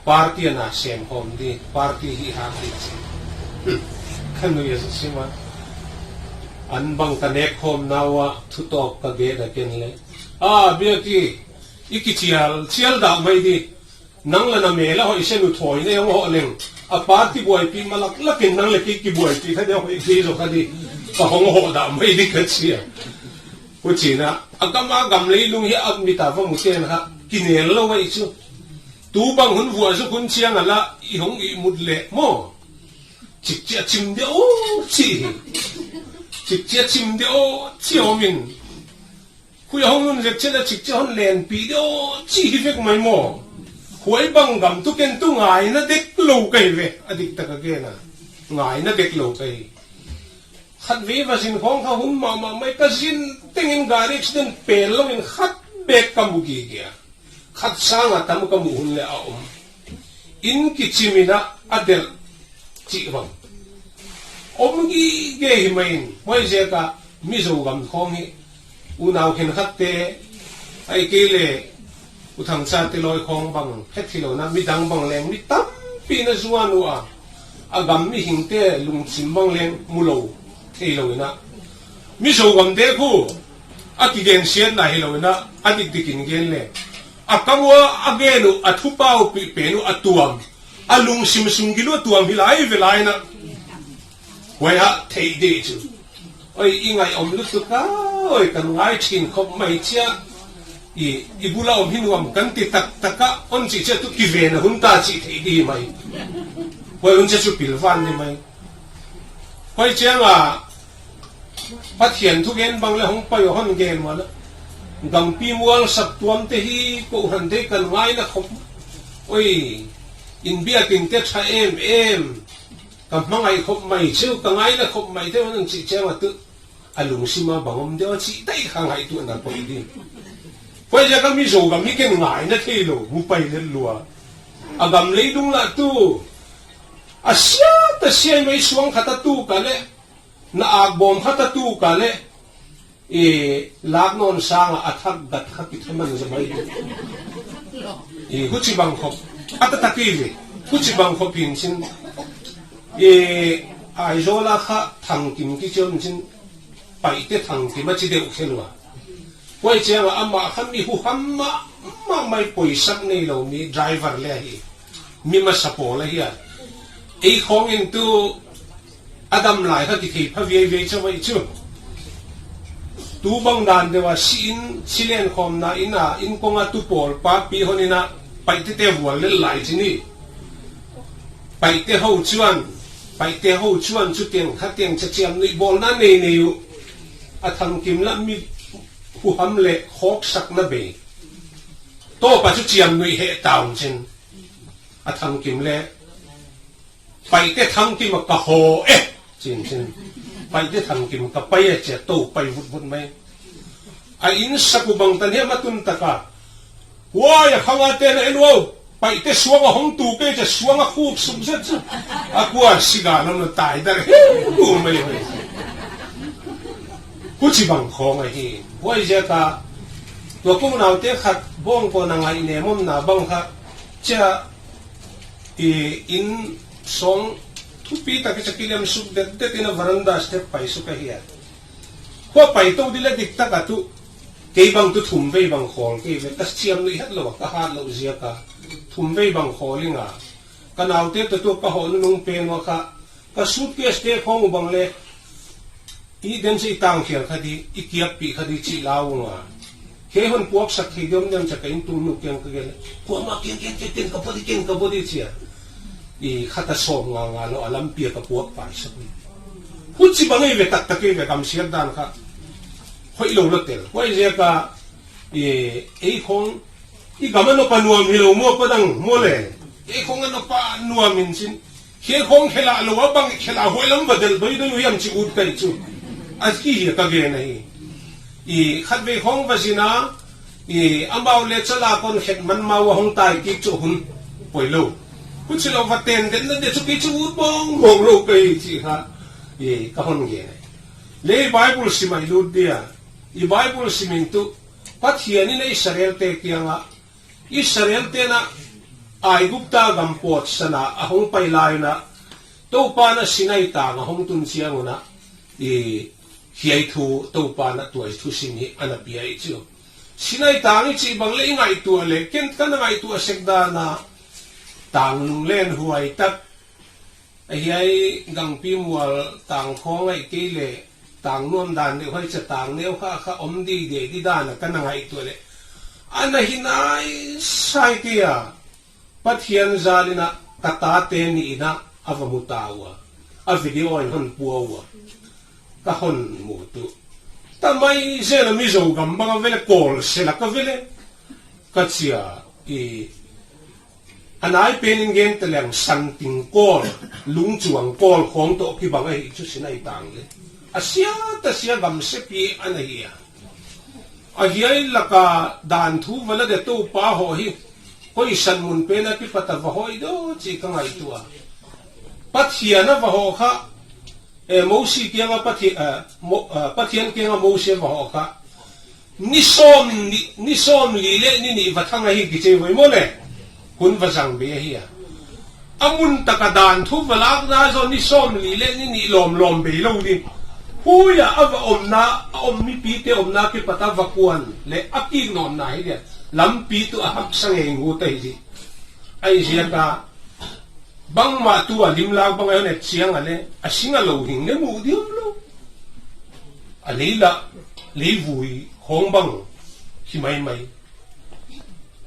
ปาร์ตี้น่ะเซมโฮมดีปาร์ตี้ที่หาดิสิขันดูยังสิมันอันบังกันเอกโฮมนาวะทุตอกกับเกดกันเลยเบียกี้อีกเชียลดาวไม่ดีนั่งละน้ำเมล่าหอยเชนุถอยเนี่ยหัวเล่งปาร์ตี้บวยปีมาลักนั่งเลยกี่บวยปีถ้าเดี๋ยวหอยดีสุดคดีก็หงหัวดาวไม่ดีกันเชียผู้จีน่ะกำเลยลุงเฮียมีตาฟังมุเซนะครับกินเอลเราไว้ชูตูบังหุ่นวัวสุขุนเชียงอะไรอีหงอีมุดเละมั่วจิกเจียชิมเดียวจีจิกเจียชิมเดียวจีหอมินคุยหงนุ่นเล็กเช่นจิกเจียหงเลนปีเดียวจีฮิเฟกไม่มั่วหวยบังกำตุกเกนตุงไงนะเด็กโลกไอ้เวอดีตตะกะเกนะไงนะเด็กโลกไอ้ขัดวีวสินของเขาหุ่นมาไม่กระสินติงการิชดินเปลลงอินขัดเบกกำบุกีเกียขัดสร้างอัตมุกำบุหุ่นเลยเอาอินกิจิมินะอเดลจีบังกีเกหิไม่อินไม่เจกะมิโซกำของฮิอุณาวเห็นขัดเตไอเกเลอุทังชาติลอยของบังเฮติโลนะมิดังบังแรงมิตั้มปีนสวานัวอากำมิหิงเตลุงซิมบังแรงมุโลเฮโลนะมิโซกำเตคูอากิเกนเชียนนะเฮโลนะอาดิกินเกนเลยอากังว่าอาเกนุอาทุป้าอุปิเปนุอาตัวมอาลุงซิมซุงกิโลตัวมฮิไลเวไลนะเว้ยฮะเทเดจูไอ้ยังไงอมลุตุก้าไอ้กันไงชินเขาไม่เชื่ออีบุลาอมหินวมกันติตักตะกะอันจิเจตุกิเวนะหุ่นตาจิเทดีไหมเว้ยหุ่นจะจุปิลฟันได้ไหมเว้ยเจ้าอ่ะพัดเขียนทุกเย็นบางเลยห้องไปห้องเกณฑ์มาแล้วกัมปีมัวสับตัวมเตหีกูหันเด็กกันไงนะเขาโอ้ยอินเบียกินเตชะเอ็มกับมังไงเขาไม่เชื่อกันไงนะเขาไม่เท่านั้นจิเจ้าว่าตึอารมณ์สิมาบังอมเดียวจิได้ข้างไงตัวนั้นไปดิเพราะฉะนั้นมีโจกับมีเก่งไงนะที่โลมุไปเล่นลัวอากำเลยดุงละตู้อาเซียแต่เซียไม่สวงขัดตู้กันเลยน่าอักบอมขัดตู้กันเลยลากนอนสร้างอัฐกัดขัดพิธีมันจะไม่ดูกุชิบังคบอัตตะกี้เลยกุชิบังคบพินชินไอโซลาค่ะทางกิมกิจยมชินไปเตะทางกิมจิเดอุเขลัวไว้เจ้าอามาขันมีหูฮัมมาไม่ป่วยสักในเรามีไดรเวอร์เลยมีมาสปอร์เลยไอ้ของอินตูอดัมไลค่ะที่พระเวเวจะไว้ชูตูบังดานเดว่าสิเลนคอมนะอินกงอาตูปอลปาปีฮอนินะไปเตะวัวเล่นไหลที่นี่ bảy te hậu chuan chút tiền khác tiền chắc chiam nụy bol na nề nề à thằng kim lắm mi hu hâm lệ khóc sắc na bể to bà chút chiam nụy hệ tàu trên à thằng kim lệ bảy te thằng kim mà cả hồ trên bảy te thằng kim cả bay chết tổ bay vụt mấy à in sắc của bằng tân hiệp mà tuân tất cả wow không ai tên này đâu bảy te xuống ở hông tù cáiจะxuống ở khu sum rất à qua siga nó tài đấy cú mấy cú chỉ bằng khó ngay hi vậy giờ taตัวกูnào te khát bông cô nàng ai nè mồm nào bông khát cha in song thu pi ta cái chắc kiliam suk det det in a veranda step pai su ka hiya ko pai to dile dik ta ka tu ke bang tu thum ve bang khol ke ve ta chiam ni hat lo ka ha lo zia ka thum ve bang kholinga ka naw te to ka ho nung pen wa ka suitcase te khong bang le i den si tang khial khadi i kiap pi khadi chi law nga ke hon puak sak thi dom dam cha kain tu nu kyang ka gel ko ma ken ka podi chia i khata som nga lo alam pia ka puak pai sak ni hu chi bangai ve tak tak ve kam siat dan kha hoi lo lo tel hoi je ka e khong i gamano panuam hilo mo padang mo le e khong ano pa nuamin sin ke khong khela lo bang khela hoilam badal bai do yam chi ut kai chu aski hi ka ge nahi i khat ve khong vasina i ambau le chala kon khet man ma wa hong tai ki chu hun poilo kuchilo vaten den de chu ki chu ut bong hong lo kai chi ha i ka hon ge le bible simai lu dia i bible simin tu pathiani na Israel te kianga Israel te na ai gupta gampot sana ahong pailay na to pa na sinay ta nga hong tun siya nguna hiyay thu to pa na tuay thu sini anapiyay chu sinay ta ngi chi bang le ngai tu ale ken ka na ngai tu asekda na tang nung len huay tak hiyay gang pimual tang khong ay kile tang nuam dan de hoy cha tang neu kha om di de di dan ka na ngai tu ale ana hinay sai kia pathian zalina katate ni ina avamutawa a video an hon puawa ka hon mutu tamai zela mizo gamba vele kol sela ka vele katsia anai penin gen teleng santing kol lungchuang kol khong to ki bangai chu sinai tang le asia ta sia gam se pi anahia ahiai laka dan thu wala de to pa ho hi hoi san mun pe na pi pata va hoi do chi ka ngai tua pathia na va ho kha mosi kia nga pathian kia nga mosi va ho kha ni som li le ni va thanga hi ki che voi mo le kun va sang be hi ya amun takadan thu walak na zo ni som li le ni lom be lo ni huya ava om mi pi te om na ki pata va kuan le aki non na hi dia lam pi tu aham sang e ngu tai ji ai sia ka bang ma tu alim lag bang ayo ne chiang ale asinga lo hing ne mu diom lo alila li vui hong bang hi mai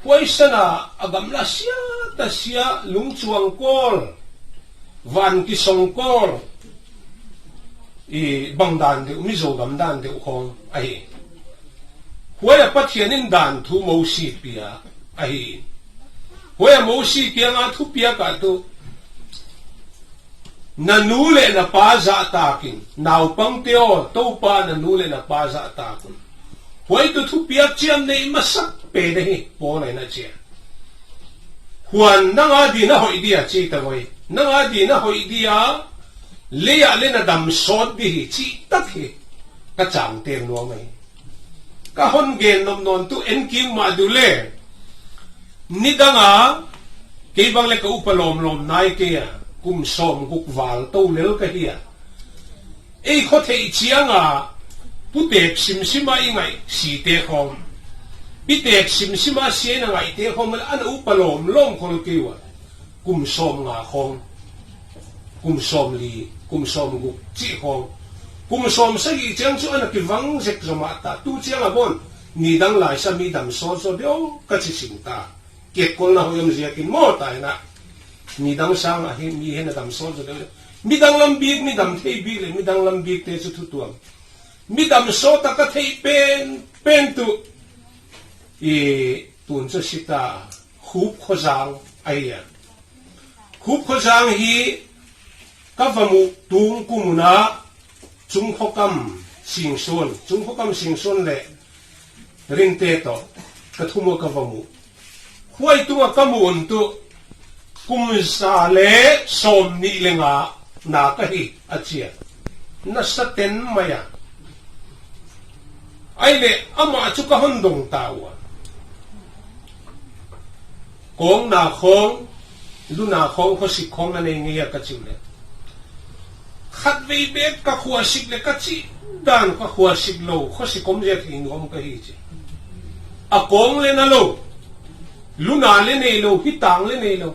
huai sana agam la sia ta sia lung chuang kol van ki song kol bang dan de mi zo gam dan de khong ai huaya pathianin dan thu mo si pia ai huaya mo si kia nga thu pia ka tu na nule na pa za takin naw pang teo to pa na nule na pa za takin huay tu thu pia chiam nei masak pe de hi po nai na chia huan na nga di na hoi dia chi ta hoi na nga di na hoi dia le ya le na dam sot di hi chi tak hi ka chang te no mai ka hon gen nom non tu en kim ma du le ni danga ke bang le ka upalom lom nai ke ya kum som guk wal to lel ka hi ya ei kho thei chianga pu tek sim sima ingai si te khom pi tek sim sima si na ngai te khom an upalom lom khol ke wa kum som nga khom kum som li kum som guk chi khom kum som sa gi chang chu an ki wang zek zoma ta tu chiang abon ni dang lai sa mi dam so so dio ka chi sing ta ke kol na hoyam zia kin mo ta na mi dang sang a hi mi hen adam so zo le mi dang lam bik mi dam thei bik le mi dang lam bik te chu thu tuam mi dam so ta ka thei pen tu e tun cho sita khup kho jang ai ya khup kho jang hi ka vamu tung kumuna chung khokam sing son le rin te to ka thumo ka vamu huai tu ka mun tu kum sa le som ni lenga na ka hi achia na sa ten maya ai le ama chu ka hondong tawa kong na khong lu na khong ko si khong na nei ya ka chu le khat vei bet ka khua sik le ka chi dan ka khua sik lo kho si kom je thing om ka hi chi a kong le na lo lu na le nei lo hi tang le nei lo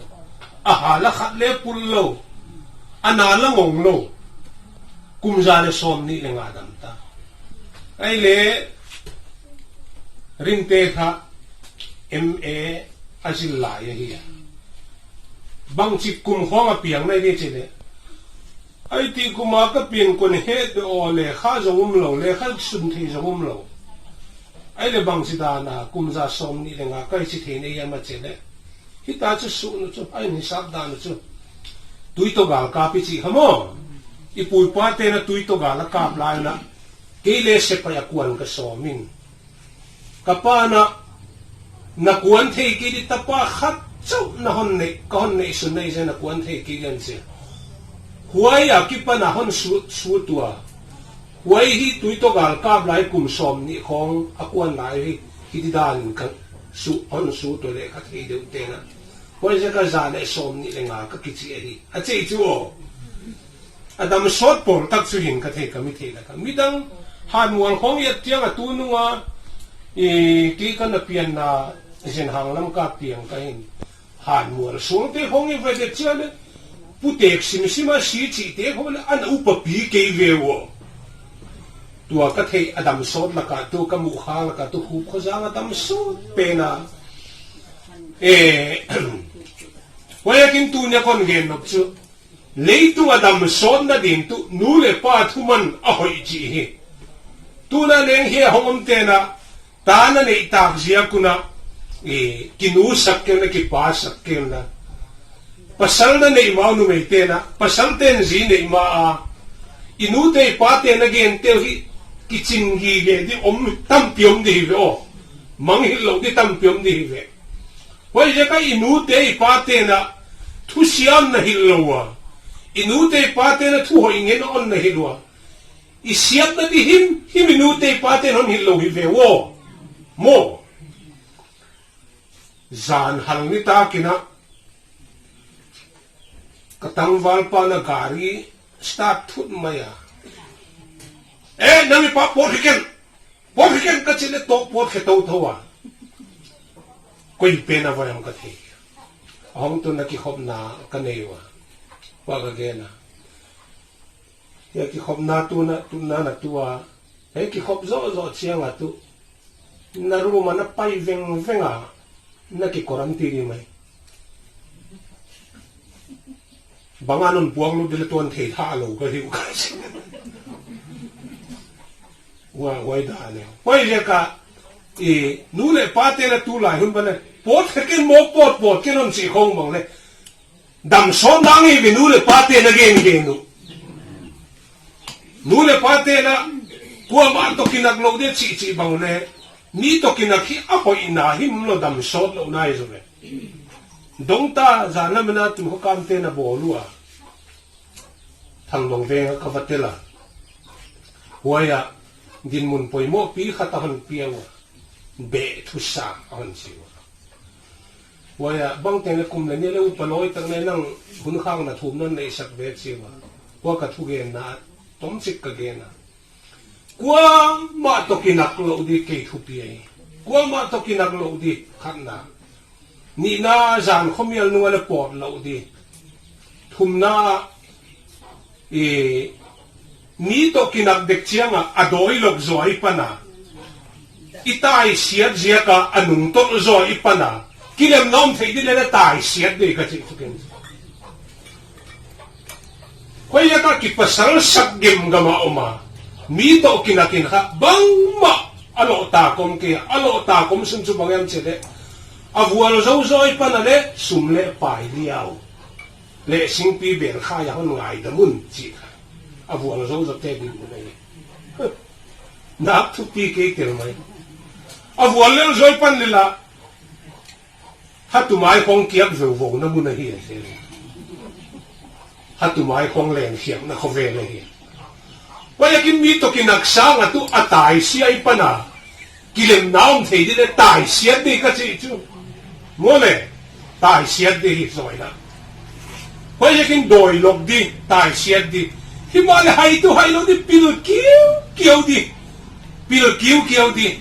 a ha la khat le pul lo ana la ngong lo kum za le som ni le nga dam ta ai le rin te kha ma azil la ya hi bang chi kum khong a piang nai le che le ai ti kuma ka pian kon he de o le kha zong lo le kha sun thi zong lo ai le bang si da na kum za som ni le nga kai chi the ne ya ma che le hi ta chu su nu chu ai ni sab da nu chu tui to gal ka pi chi hamo i pui pa te na tui to gal ka la na ke le se pa ya kuan ka so min ka pa na kuan the ki di ta pa khat chu na hon ne kon ne su nei je na kuan the ki gan se huai a ki pa na hon su tua huai hi tui to gal ka lai kum som ni khong a kuan lai hi ki di dan ka su on su to le ka thei de te na huai je ka za le som ni le nga ka ki chi hi a chei chu o adam sot por tak chu hin ka thei ka mi thei la ka mi dang han wal khong ya tiang a tu nu nga e ki ka na pian na jen hang lam ka piang ka hin han wal sung te khong i ve de chian putek simsima si chi te khol an upa pi ke ve wo tua ka thei adam sot la ka tu ka mu kha la ka tu khu kho jang adam sot pe na waya kin tu ne kon gen nok chu leitu adam sot na din tu nu le pa thuman a hoi chi hi tu na leng he hongom te na ta na nei tak zia kuna kinu sak ke na ki pa sak ke na pasal na nei mau nu mei te na pasal ten zi nei ma a inu te pa te na gen te hi ki chin gi ge di om tam piom di ve o mang hi lo di tam piom di ve wai je ka inu te pa te na thu siam na hi lo wa inu te pa te na thu hoi ngen on na hi lo i siap na di him inu te pa te non hi lo hi ve wo mo zan hal ni ta kina katang wal pa na gari start thut maya nami pa por hiken ka chile to por he to thowa koi pe na vayam ka the hom to na ki khop na ka nei wa ga ge na ya ki khop na tu na tuwa he ki khop zo chiang a tu na ru ma na pai venga na ki koram ti ri mai banganon buang lu dile tuan thei tha lo ka hiu ka wai da ne wai je ka nu le pa te na tu lai hun ba ne pot ke mo pot ke non si khong bang le dam so nang i nu le pa te na gen nu le pa te na kwa ma to kinak lo de chi bang ne ni to kinak hi a hoi na him lo dam so lo nai zo le dong ta za na mena tu ko kam te na bo lu a thang dong ve ka vatela huaya din mun poi mo pi khata han piawa be thu sa an chi huaya bang te na kum le ne le u paloi tak ne nang hun khang na thum nan nei sak ve chi wa ka thu ge na tom chik ka ge na kwa ma to kinak lo di ke thu pi ai kwa ma to kinak lo di khan na ni na zan khomial nu le pot lo di thum na ni to kinak dek chianga adoi lok zoi pana itai siat ziaka anung to zoi pana kilem nom thei di le tai siat de ka chi thuken Kaya ka kipasal saggim gama oma. Mito kinakin ka bang ma alo takom kaya alo takom sunsubangam sile. Abualo zawzoy panale sumle pai liaw. Le singpi ber kaya hon ngai damun chika. Abualo zawzo tegin mo na yun. Nak tupi kay kirmay. Abualo zawzoy pan nila. Hatumay kong kiyak vevong na muna hiya sila. Hatumay kong len kiyak na kovele hiya. Kaya kimito kinaksa nga tu atay siya ipana. Kilem naong thay din atay siya di kasi ito. Mole, tay siya di hisoy na. Kaya kin doylog di, tay siya di. Himala hay ito haylo di pilkiw di. Pilkiw di.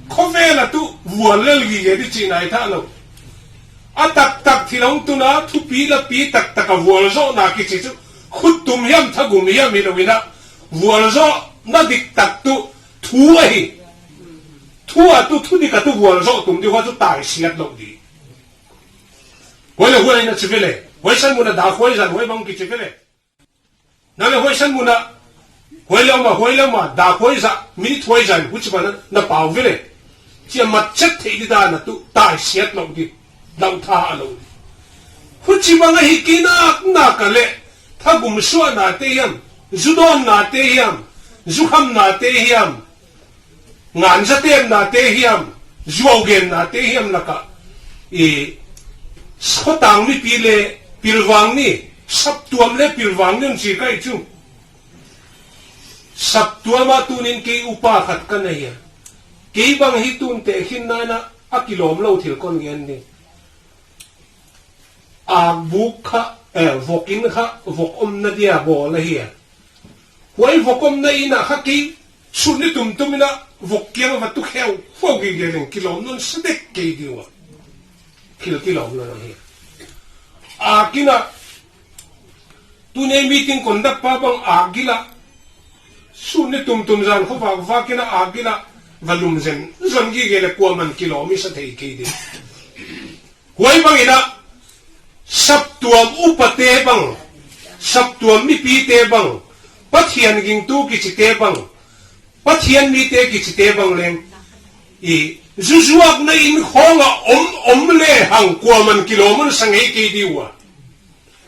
Kovela tu vualel giye di chinay talo. Atak-tak tilong tu na tupi-lapi tak-taka vualzo na kisisu. Kutumyam tagumiyam ilawina. Vualzo na diktak tu tuwahi. Tuwa tu tu di ka tu vualzo tum di wazu tay siya log di. Wala na chivile. Waisan muna da waisan wai bang ki chivile. Nale waisan muna wala ma da waisa minute waisan which bana na pau vile. Chia machet thi da na tu tai siat log di. Lau tha alo. Which bang hikina na kale. Thagum swa na te yam. Zudon na te yam. Zukham na te yam. Ngan sa tem na te yam. Zuogen na te yam laka. Skotang ni pilwang ni saptuam le pilwang ni si kai chu saptuam atunin ke upakat kanaya ke bang hitun te hinana akilom lo thil kon gen ni abukha vokin kha vokom na dia bol hi wai vokom na ina kha ki sunni tumina vokyang vatu kheu fogi gen kilom non sedek ke diwa kilom na hi akina tune meeting conduct pa bang agila sunni tum zan kho fa kina agila valum zen zangi gele ko man kilomi sa thei ke di huai bang ina saptuam upate bang saptuam mi pi te bang pathian ging tu ki chi te bang pathian mi te ki chi te bang leng zuzuak na in khonga omle hang ko man kiloman sangai ke diwa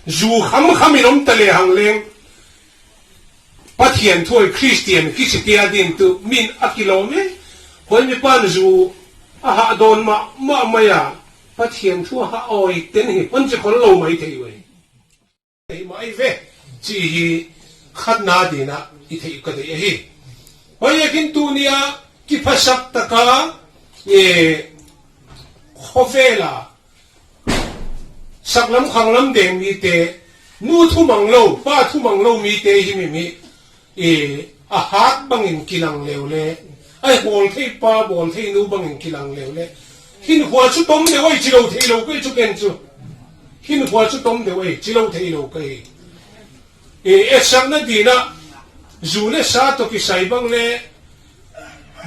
zu kham inom tale hang leng pathian thoi christian ki chi te adin tu min akilome hoi mi pan zu aha don ma maya pathian thu ha oi ten hi pon che khol lo mai thei wei ei mai ve chi hi khatna dina I thei ka de hi hoi yakin tu nia ki phasak taka khofela saklam khanglam deng mi te nu thu manglo pa thu manglo mi te hi mi a hat bangin kilang leule ai bol thei pa bol thei nu bangin kilang leule hin hua chu tom de wei chilo thei lo ke chu ken chu hin hua chu tom de wei chilo thei lo ke sang na dina zule sa to ki sai bang le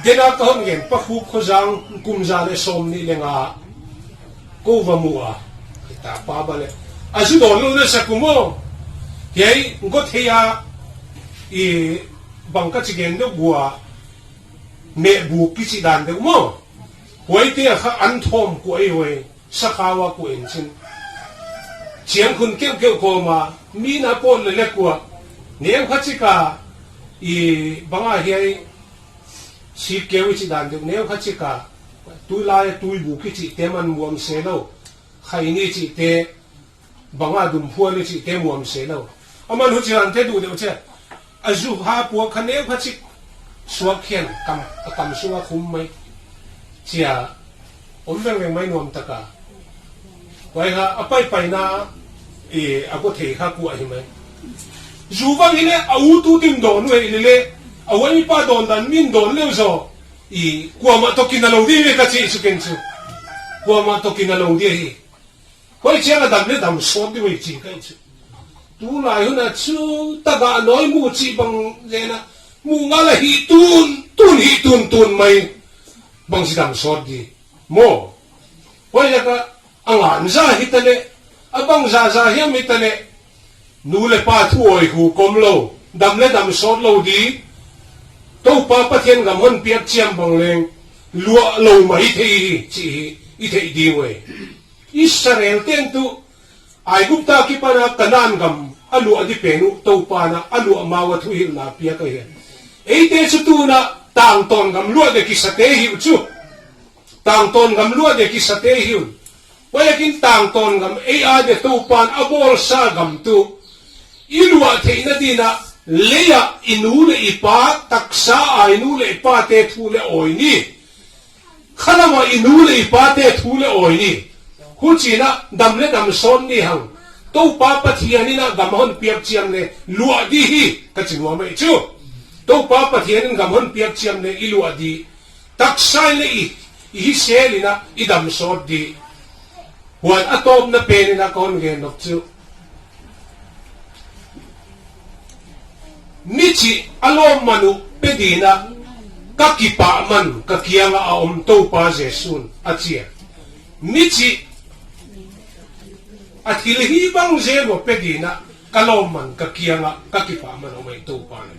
dena kahon gen pakhu khojang kumjane somni lenga ko vamua kita pabale asu donu na sakumo yai ngot heya bangka chigen do bua me bu kichi dan de mo hoi te kha an thom ko ai hoi sakhawa ko enchin chiang kun keu ko ma mi na pon le ko nem khachika banga hei si keu chi dan de neu khachika tu lai tu bu ki chi te man muam se lo khai ni chi te banga dum phua ni chi te muam se lo aman hu chi an te du de che azu ha pu khaneu khachik suak khen kam suwa khum mai chia om veng mai nom taka wai ha apai pai na ako thei kha ku ai mai zuwang hile au tu tim don we ile awai pa don dan min don le zo kwa ma to kinalo di ka chi su ken chu kwa ma to kinalo di hi hoi chia la dam le dam so di we chi kai chu tu lai hu na chu ta ga noi mu chi bang le na mu nga la hi tun mai bang si dam so di mo hoi la ka angan za hi tale abang za hiam hi tale nu le pa thu oi hu kom lo dam le dam sot lo di to pa pathian gam hon piak chiam bang leng lua lo mai thei chi i thei di we Israel ten tu ai gupta ki pana kanan gam alu adi penu to pa na alu amawa thu hil na pia ka he ei te chu tu na tang ton gam lua de ki sate hi chu tang ton gam lua de ki sate hi walakin tang ton gam ei a de to pan abol sa gam tu ilua theina dina leya inu le ipa taksa ai nu le ipa te thu le oi ni khanama inu le ipa te thu le oi ni hu chi na dam le dam son ni hang to pa pathian na gam hon piak chiam le lua di hi ka chinwa mai chu to pa pathian gam hon piak chiam le ilua di taksa le i selina i dam sot di wan atom na pe na kon gen nok chu nichi alom manu pedina kakipa man kakianga aom to pa jesun achia nichi athilhi bang zebo pedina kalom man kakianga kakipa man omai to pa ne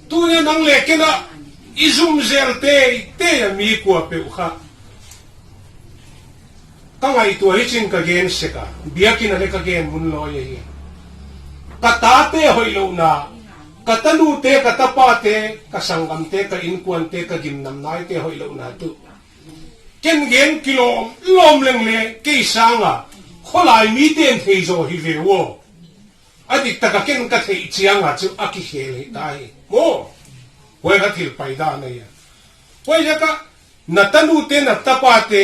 tu ne nang le kena izum zerte te mi ko pe ukha kangai tu hichin ka gen seka biakin ale ka gen mun lo ye katate hoilo na katanu te katapa te kasangam te ka inkuan te ka gimnam nai te hoilo na tu ken gen kilom lom leng le ke sanga kholai mi ten thei zo hi ve wo adik ta ka ken ka thei chianga chu aki hele dai mo we ka thil paida na ya we ja ka natanu te na tapa te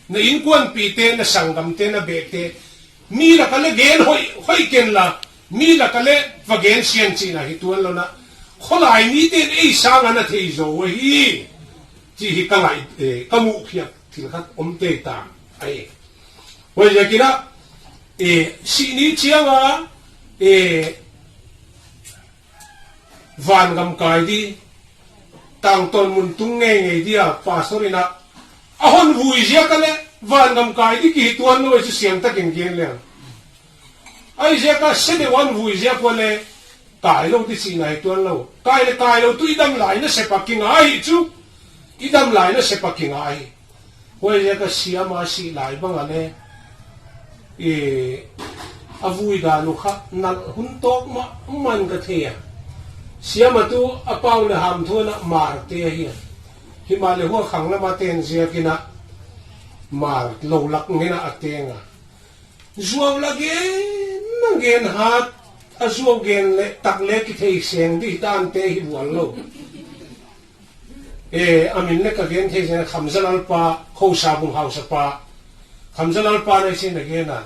na inkuan pi te na sangam te na be te mi la ka le gen hoi ken la mi la ka le vagen sian chi na hi tuan lo na kholai mi te ei sanga na thei zo we hi chi hi ka ngai ka mu khia thil khat om te ta ai we ja kira si ni chianga van gam kai di tang ton mun tung nge nge dia pasorina ahon vui zia ka le van gam kai di ki tuan no chi siang ta ken gen le ai zia ka se de wan vui zia ko le kai lo ti si nai tuan lo kai lo tu idam lai na se paking ai chu idam lai na se paking ai we zia ka siama si lai bang ane avui da nu kha na hun tok ma man ka thea siama tu apau le ham thona mar te hi himale ho khang la ma ten zia kina mar lo lak ngena atenga zuaw la gen hat azuaw gen le tak le ki thei seng di dan te hi wal lo amin le ka gen thei zen khamzal pa kho sa bung hausa pa khamzal pa ne sin again na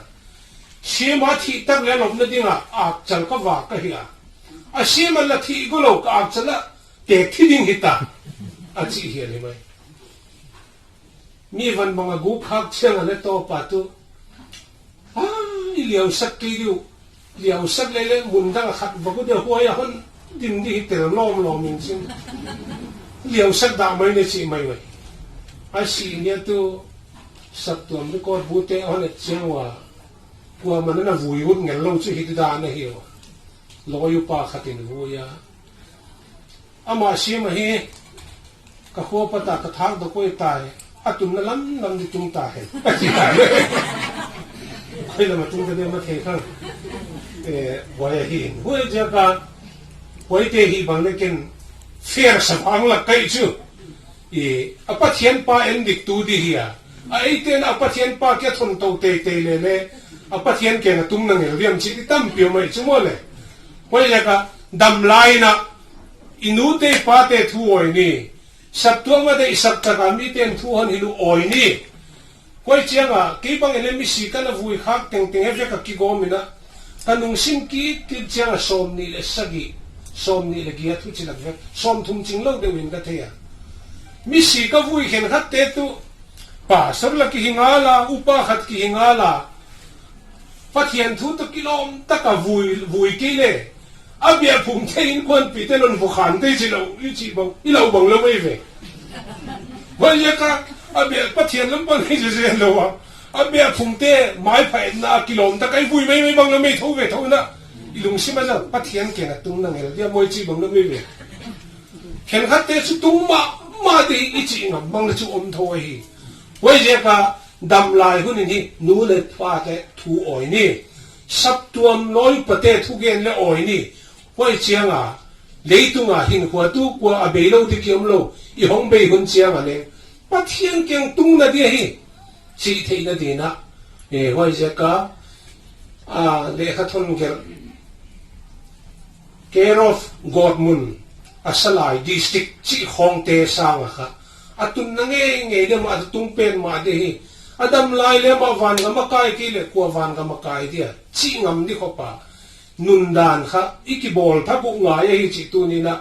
siama thi tak le lom na dinga ak chal ka wa ka hi a siama la thi go lo ka ak chala te thi ding hita a chi hi le mai mi van banga gu khak cheng le to pa tu liao sak ki liao sak le mun dang khat ba ko de huai hon din di te lom min sin liao sak da mai ne chi mai wai a si ne tu sak tuam de ko bu te on e chengwa kwa man na vui hut ngel lo chi hi da na hi lo yu pa khatin hu ya ama si ma hi ka ho pa ta ka thang do ko tai atum na lam di tung ta he khoi la ma tung de ma the khang boy hi boy ja ka boy te hi bang le ken fair sa phang la kai chu apa thian pa en dik tu di hi a ai ten apa thian pa ke thon to te le apa thian ke na tung na ngel riam chi ti tam pio mai chu mo le boy ja ka dam lai na inu te pa te thu oi ni sab tuang ma de sab ta ka mi ten thu han hilu oi ni koi chianga ke bang ele mi si kana vui khak teng he ka ki go mi na kanung sim ki ti chianga som ni le sagi som ni le gia thu chi lak ve som thum ching lo de win ka the ya mi si ka vui khen khat te tu pa sar la ki hingala upa khat ki hingala pathian thu to kilom ta ka vui ki le abia phum thein kon pi te lon vu khan te chi lo li chi bang i lo bang lo mai ve wa ya ka abia pathian lam bang hi je lo wa अब मैं फुंगते my phi ना किलोमीटर कई बुई में बंग में थो वे थो ना इलुंग सिमा जा पथियन के ना तुम ना गेल दिया मोय ची बंग में वे खेल खाते सु तुम मा दे इची ngam bang chu thoi hi wai je ka dam lai hun ni nu le pha te thu oi ni sap tuam noi pate thu gen le oi ni wai chiang a leitung a hin kwa tu kwa a be lo ti kiam lo i hong be hun chiang a le pathian kyang tung na dia hi chi thei na de na wai je ka a le kha thon ger care of godmun asalai district chi khong te sang kha atun na nge le ma tung pen ma de hi adam lai le ma van ga ma kai ki le ko van ga ma kai dia chi ngam ni kho pa nun dan kha ikibol tha bu nga ye hi chi tu ni na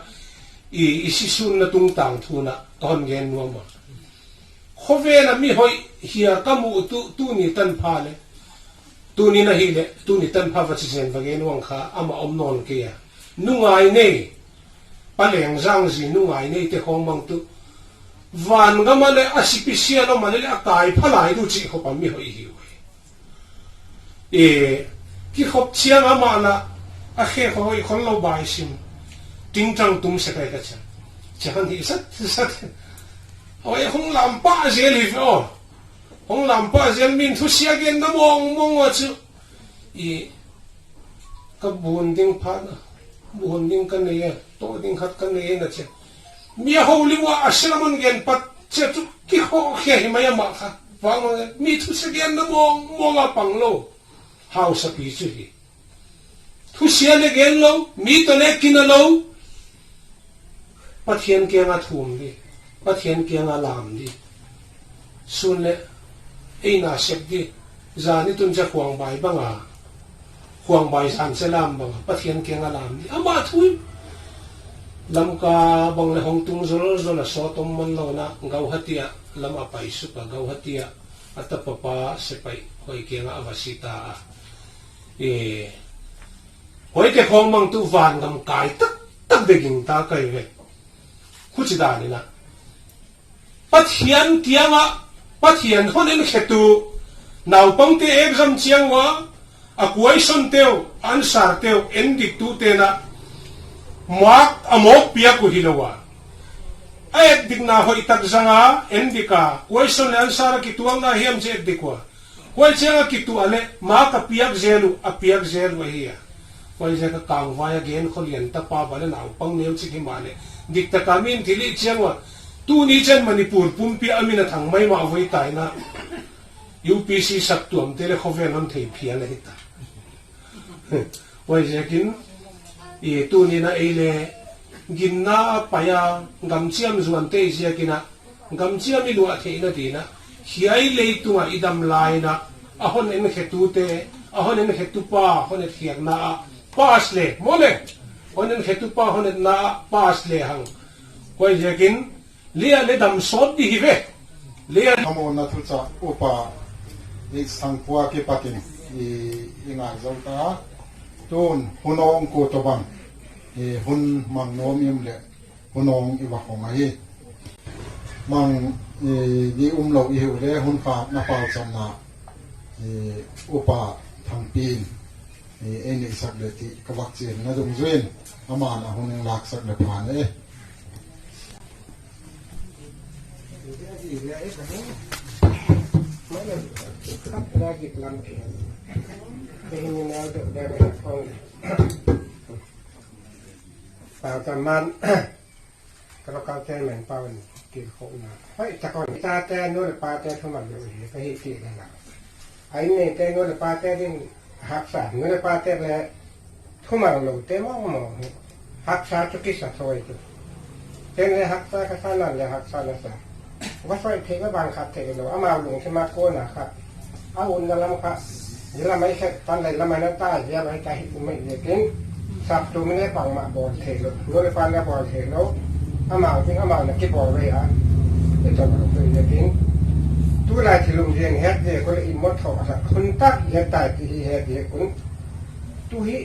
i si sun na tung tang thu na ton gen no ma kho ve na mi hoi hia ka mu tu ni tan pha le tu ni na hi le tu ni tan pha va chi sen va gen wang kha ama om non ke ya nu ngai nei paleng zang zi nu ngai nei te khong mang tu van ga ma le asipisia no ma le akai phalai du chi kho pa mi hoi hi ki khop chiang ama na a khe hoi khon lo bai sim ting tang tum se kai ka cha chan hi sat hoi hong lam pa zel hi o hong lam pa zel min thu sia gen na mong wa chu ka bun ding pha na bun ding kan ne to ding khat kan ne na che mi ho li wa aslamon gen pat che tu ki ho khe hi ma ya ma kha wa ma mi thu sia gen na mong a pang lo how sa pi chu hi thu sia le gen lo mi to le kin lo pathian ke nga thum di pathian ke nga lam di sun le ei na sep di zani tun cha khwang bai banga khwang bai san se lam banga pathian ke nga lam di ama thui lam ka bang le hong tung zol zol so tom man lo na gau hatia lam apai su ka gau hatia atapapa se pai hoi ke nga avasita hoi ke khong mang tu van gam kai tak de ging ta kai ve khu chi da ni na pathian kianga pathian honen khetu naw pang te exam chiang wa a question teo answer teo endik tu te na mak amok pia ku hilowa ay dik na ho itak zanga endika question answer ki tuang na hiam je dikwa wal chenga ki tu ale ma ka piak zelu a piak zelu hiya wal je ka kang wa ya gen kholian ta pa bale naw pang neu chi ki male dik ta kamin thili chengwa tu ni chen manipur pumpi amina thang mai ma voi tai na UPC sak tuam tele khoven on thei phia le hita wal je kin tu ni na ele ginna paya gamchiam zuan te sia kina gamchiam ni lua the na ti na hiai le tu a idam lai na ahon en khetu te ahon en khetu pa hon et khiak na pas le mole hon en khetu pa hon et na pas le hang koi jekin lia le dam sot di hive lia amo na thu cha upa ni sangpua ke pakin inga zauta ton hunong ko to bang hun mang nom im le hunong i wa khong ai mang ni lo i hu le hun fa na pa cham na upa thang pin eni sak le ti ka wak chen na dung zuen ama na hun lak sak le phan Tao tầm man kalau kau teh main pawan kiri kau na, hoi cakap kita teh nol pateh tu mana ni, kaya kiri na. Aini teh nol pateh ni hak sah, nol pateh le tu mana lo teh mau hak sah tu kisah tu itu. Teh le hak sah kesana le hak sah nasa. Wasai teh ke bangkat teh lo, amal lung sema kau nak, awun dalam kah, jelah mai set pandai lama nata, jelah mai kahit umai jekin. Sabtu ini pang mak bol thelo, nol pan ga bol thelo, amal na ki bol we ha. Itu baru tu jadi. Tu lah cilung jeng het je kalau imot thok asa. Kun tak je tai ki het je kun. Tu hi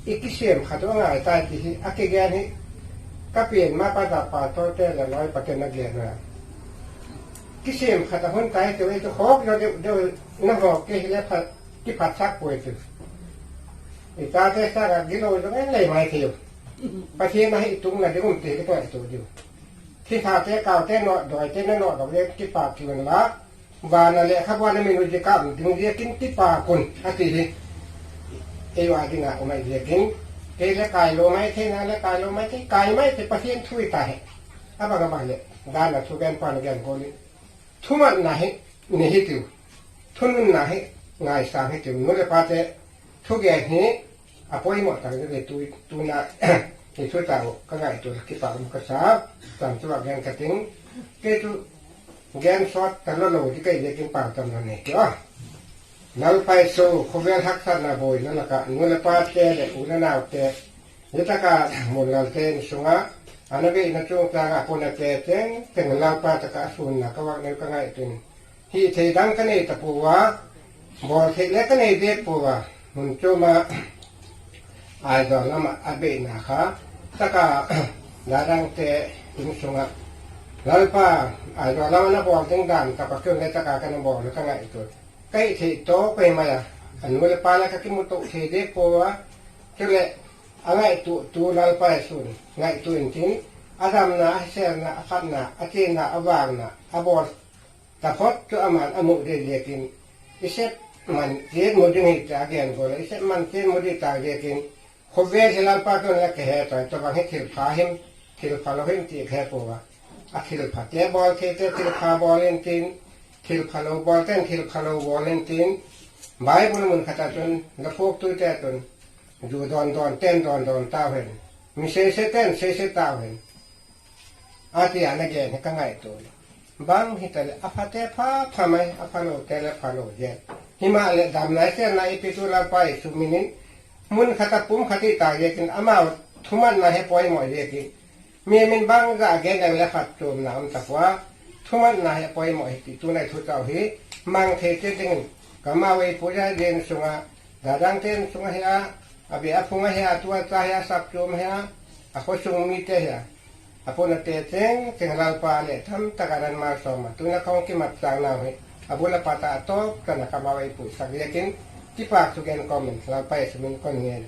ikisem khato ngai tai ki ake gan hi. Ka pien ma pa da pa to te la loi pa ken na gen na. kisim kata hun kai tu itu hok do na hok ke le phat ki phat sak poi tu ita te sa ga gilo do en le mai thiu pa thi na hi tung na de um te ke to tu du thi tha te ka te no doi te no do le ki pa ki la và là lẽ khác quan mình nói cảm tiếng việt kinh tích bà cồn hay gì ấyว่าที่งาของมันเรียกกินเอละกายโลไม่เท่านั้นละกายโลไม่ที่กายไม่ที่ประเทศช่วยตายอ่ะบางบางเลยด้านละทุกอย่างปานกันคนนี้ทุกมันนะนี่ฮิติวทุนนะง่ายสร้างให้ติวนู้นเลยป้าเจ้ทุกอย่างนี้อ่ะพออีหมดต่างกันเลยตัวน่ะที่ช่วยตายก็ง่ายตัวที่ปากมันก็สาบตามตัวอย่างกระติ้งเกตุแกนสอดแต่ละโลที่ใกล้เรียกกินปากจำนวนนี้เจ้านั่นไปสู่ขบวนทักษะนาบอยนั่นแหละก็นู่นละป้าเจ้เด็กอุณหนาเจ้ยุตกาหมดแล้วเจ้สุงะอันนั้นก็อินทรูกาปนเจ้เจ้ถึงลาป้าตะกาสุนนะก็ว่าเนี่ยก็ง่ายจริงที่เทดังกันนี่ตะปูวะบ่เทเล็กกันนี่เด็กปูวะมันโจมาไอ้ดอกละมาอเบนะคะตะกาดาดังเจ้ถึงสุงะแล้วป้าไอ้ดอกละมันบอกถึงด่านกับเครื่องในตะกากันบอกแล้วก็ง่ายตัวใกล้ที่โตไปมาอันนู้นปาแล้วก็คิมุโตที่เด็กปัวจะเลยอะไรตัวเราไปสุนไงตัวจริงอาดามนะเซลนะขันนะอาเจนะอวางนะอบอสแต่พอตัวอามันอมุเรียกินอิเซมันเจนมุดนี่จากเงินก็เลยอิเซมันเจนมุดจากเรียกินขบเวทเราปาตัวนี้ก็เหตุตัวบางเหตุที่พาหิมที่พาเราหิมที่เหตุปัวอาที่พาเตะบอลที่พาบอลเล่นทีทิลพาโลบอลเต้นทิลพาโลบอลเล่นทีนบายบุญมันขัดจนแล้วพวกตัวเต้นจนดูดอนเต้นดอนตาเห็นมีเสเต้นเสตาเห็นอาทิตย์นั้นแกนี่ก็ง่ายตัวบางฮิตเลยอภัตเตพาทำไมอภัโลเตเลพาโลเย็นหิมาเลดำไหนเส้นไหนพิจุลาไปสุมินินมุนขัดปุ่มขัดตาเย็นอามาทุมันนะให้ปล่อยหมอยเย็นมีมันบางก็แกงแล้วขัดโจมน้ำตะว่าทุกมันนายปล่อยหมดที่ตัวในทุกเจ้าหีมังเทเจติงก็มาไว้ปุจจาเดินสุงะดาดังเทนสุงะเฮียอภิอาภุงะเฮียตัวใจเฮียสับโจมเฮียอภิสุงมิเตเฮียอภินัตเตเจงเจงลาลปาเล่ทำตะการันมาสมาตัวนักของกิมัดจางนาหิอภิลปาตาโตกันนักมาไว้ปุสักเยกินที่ปากสุกันคอมเมนต์ลาไปสมิงคนเงี้ย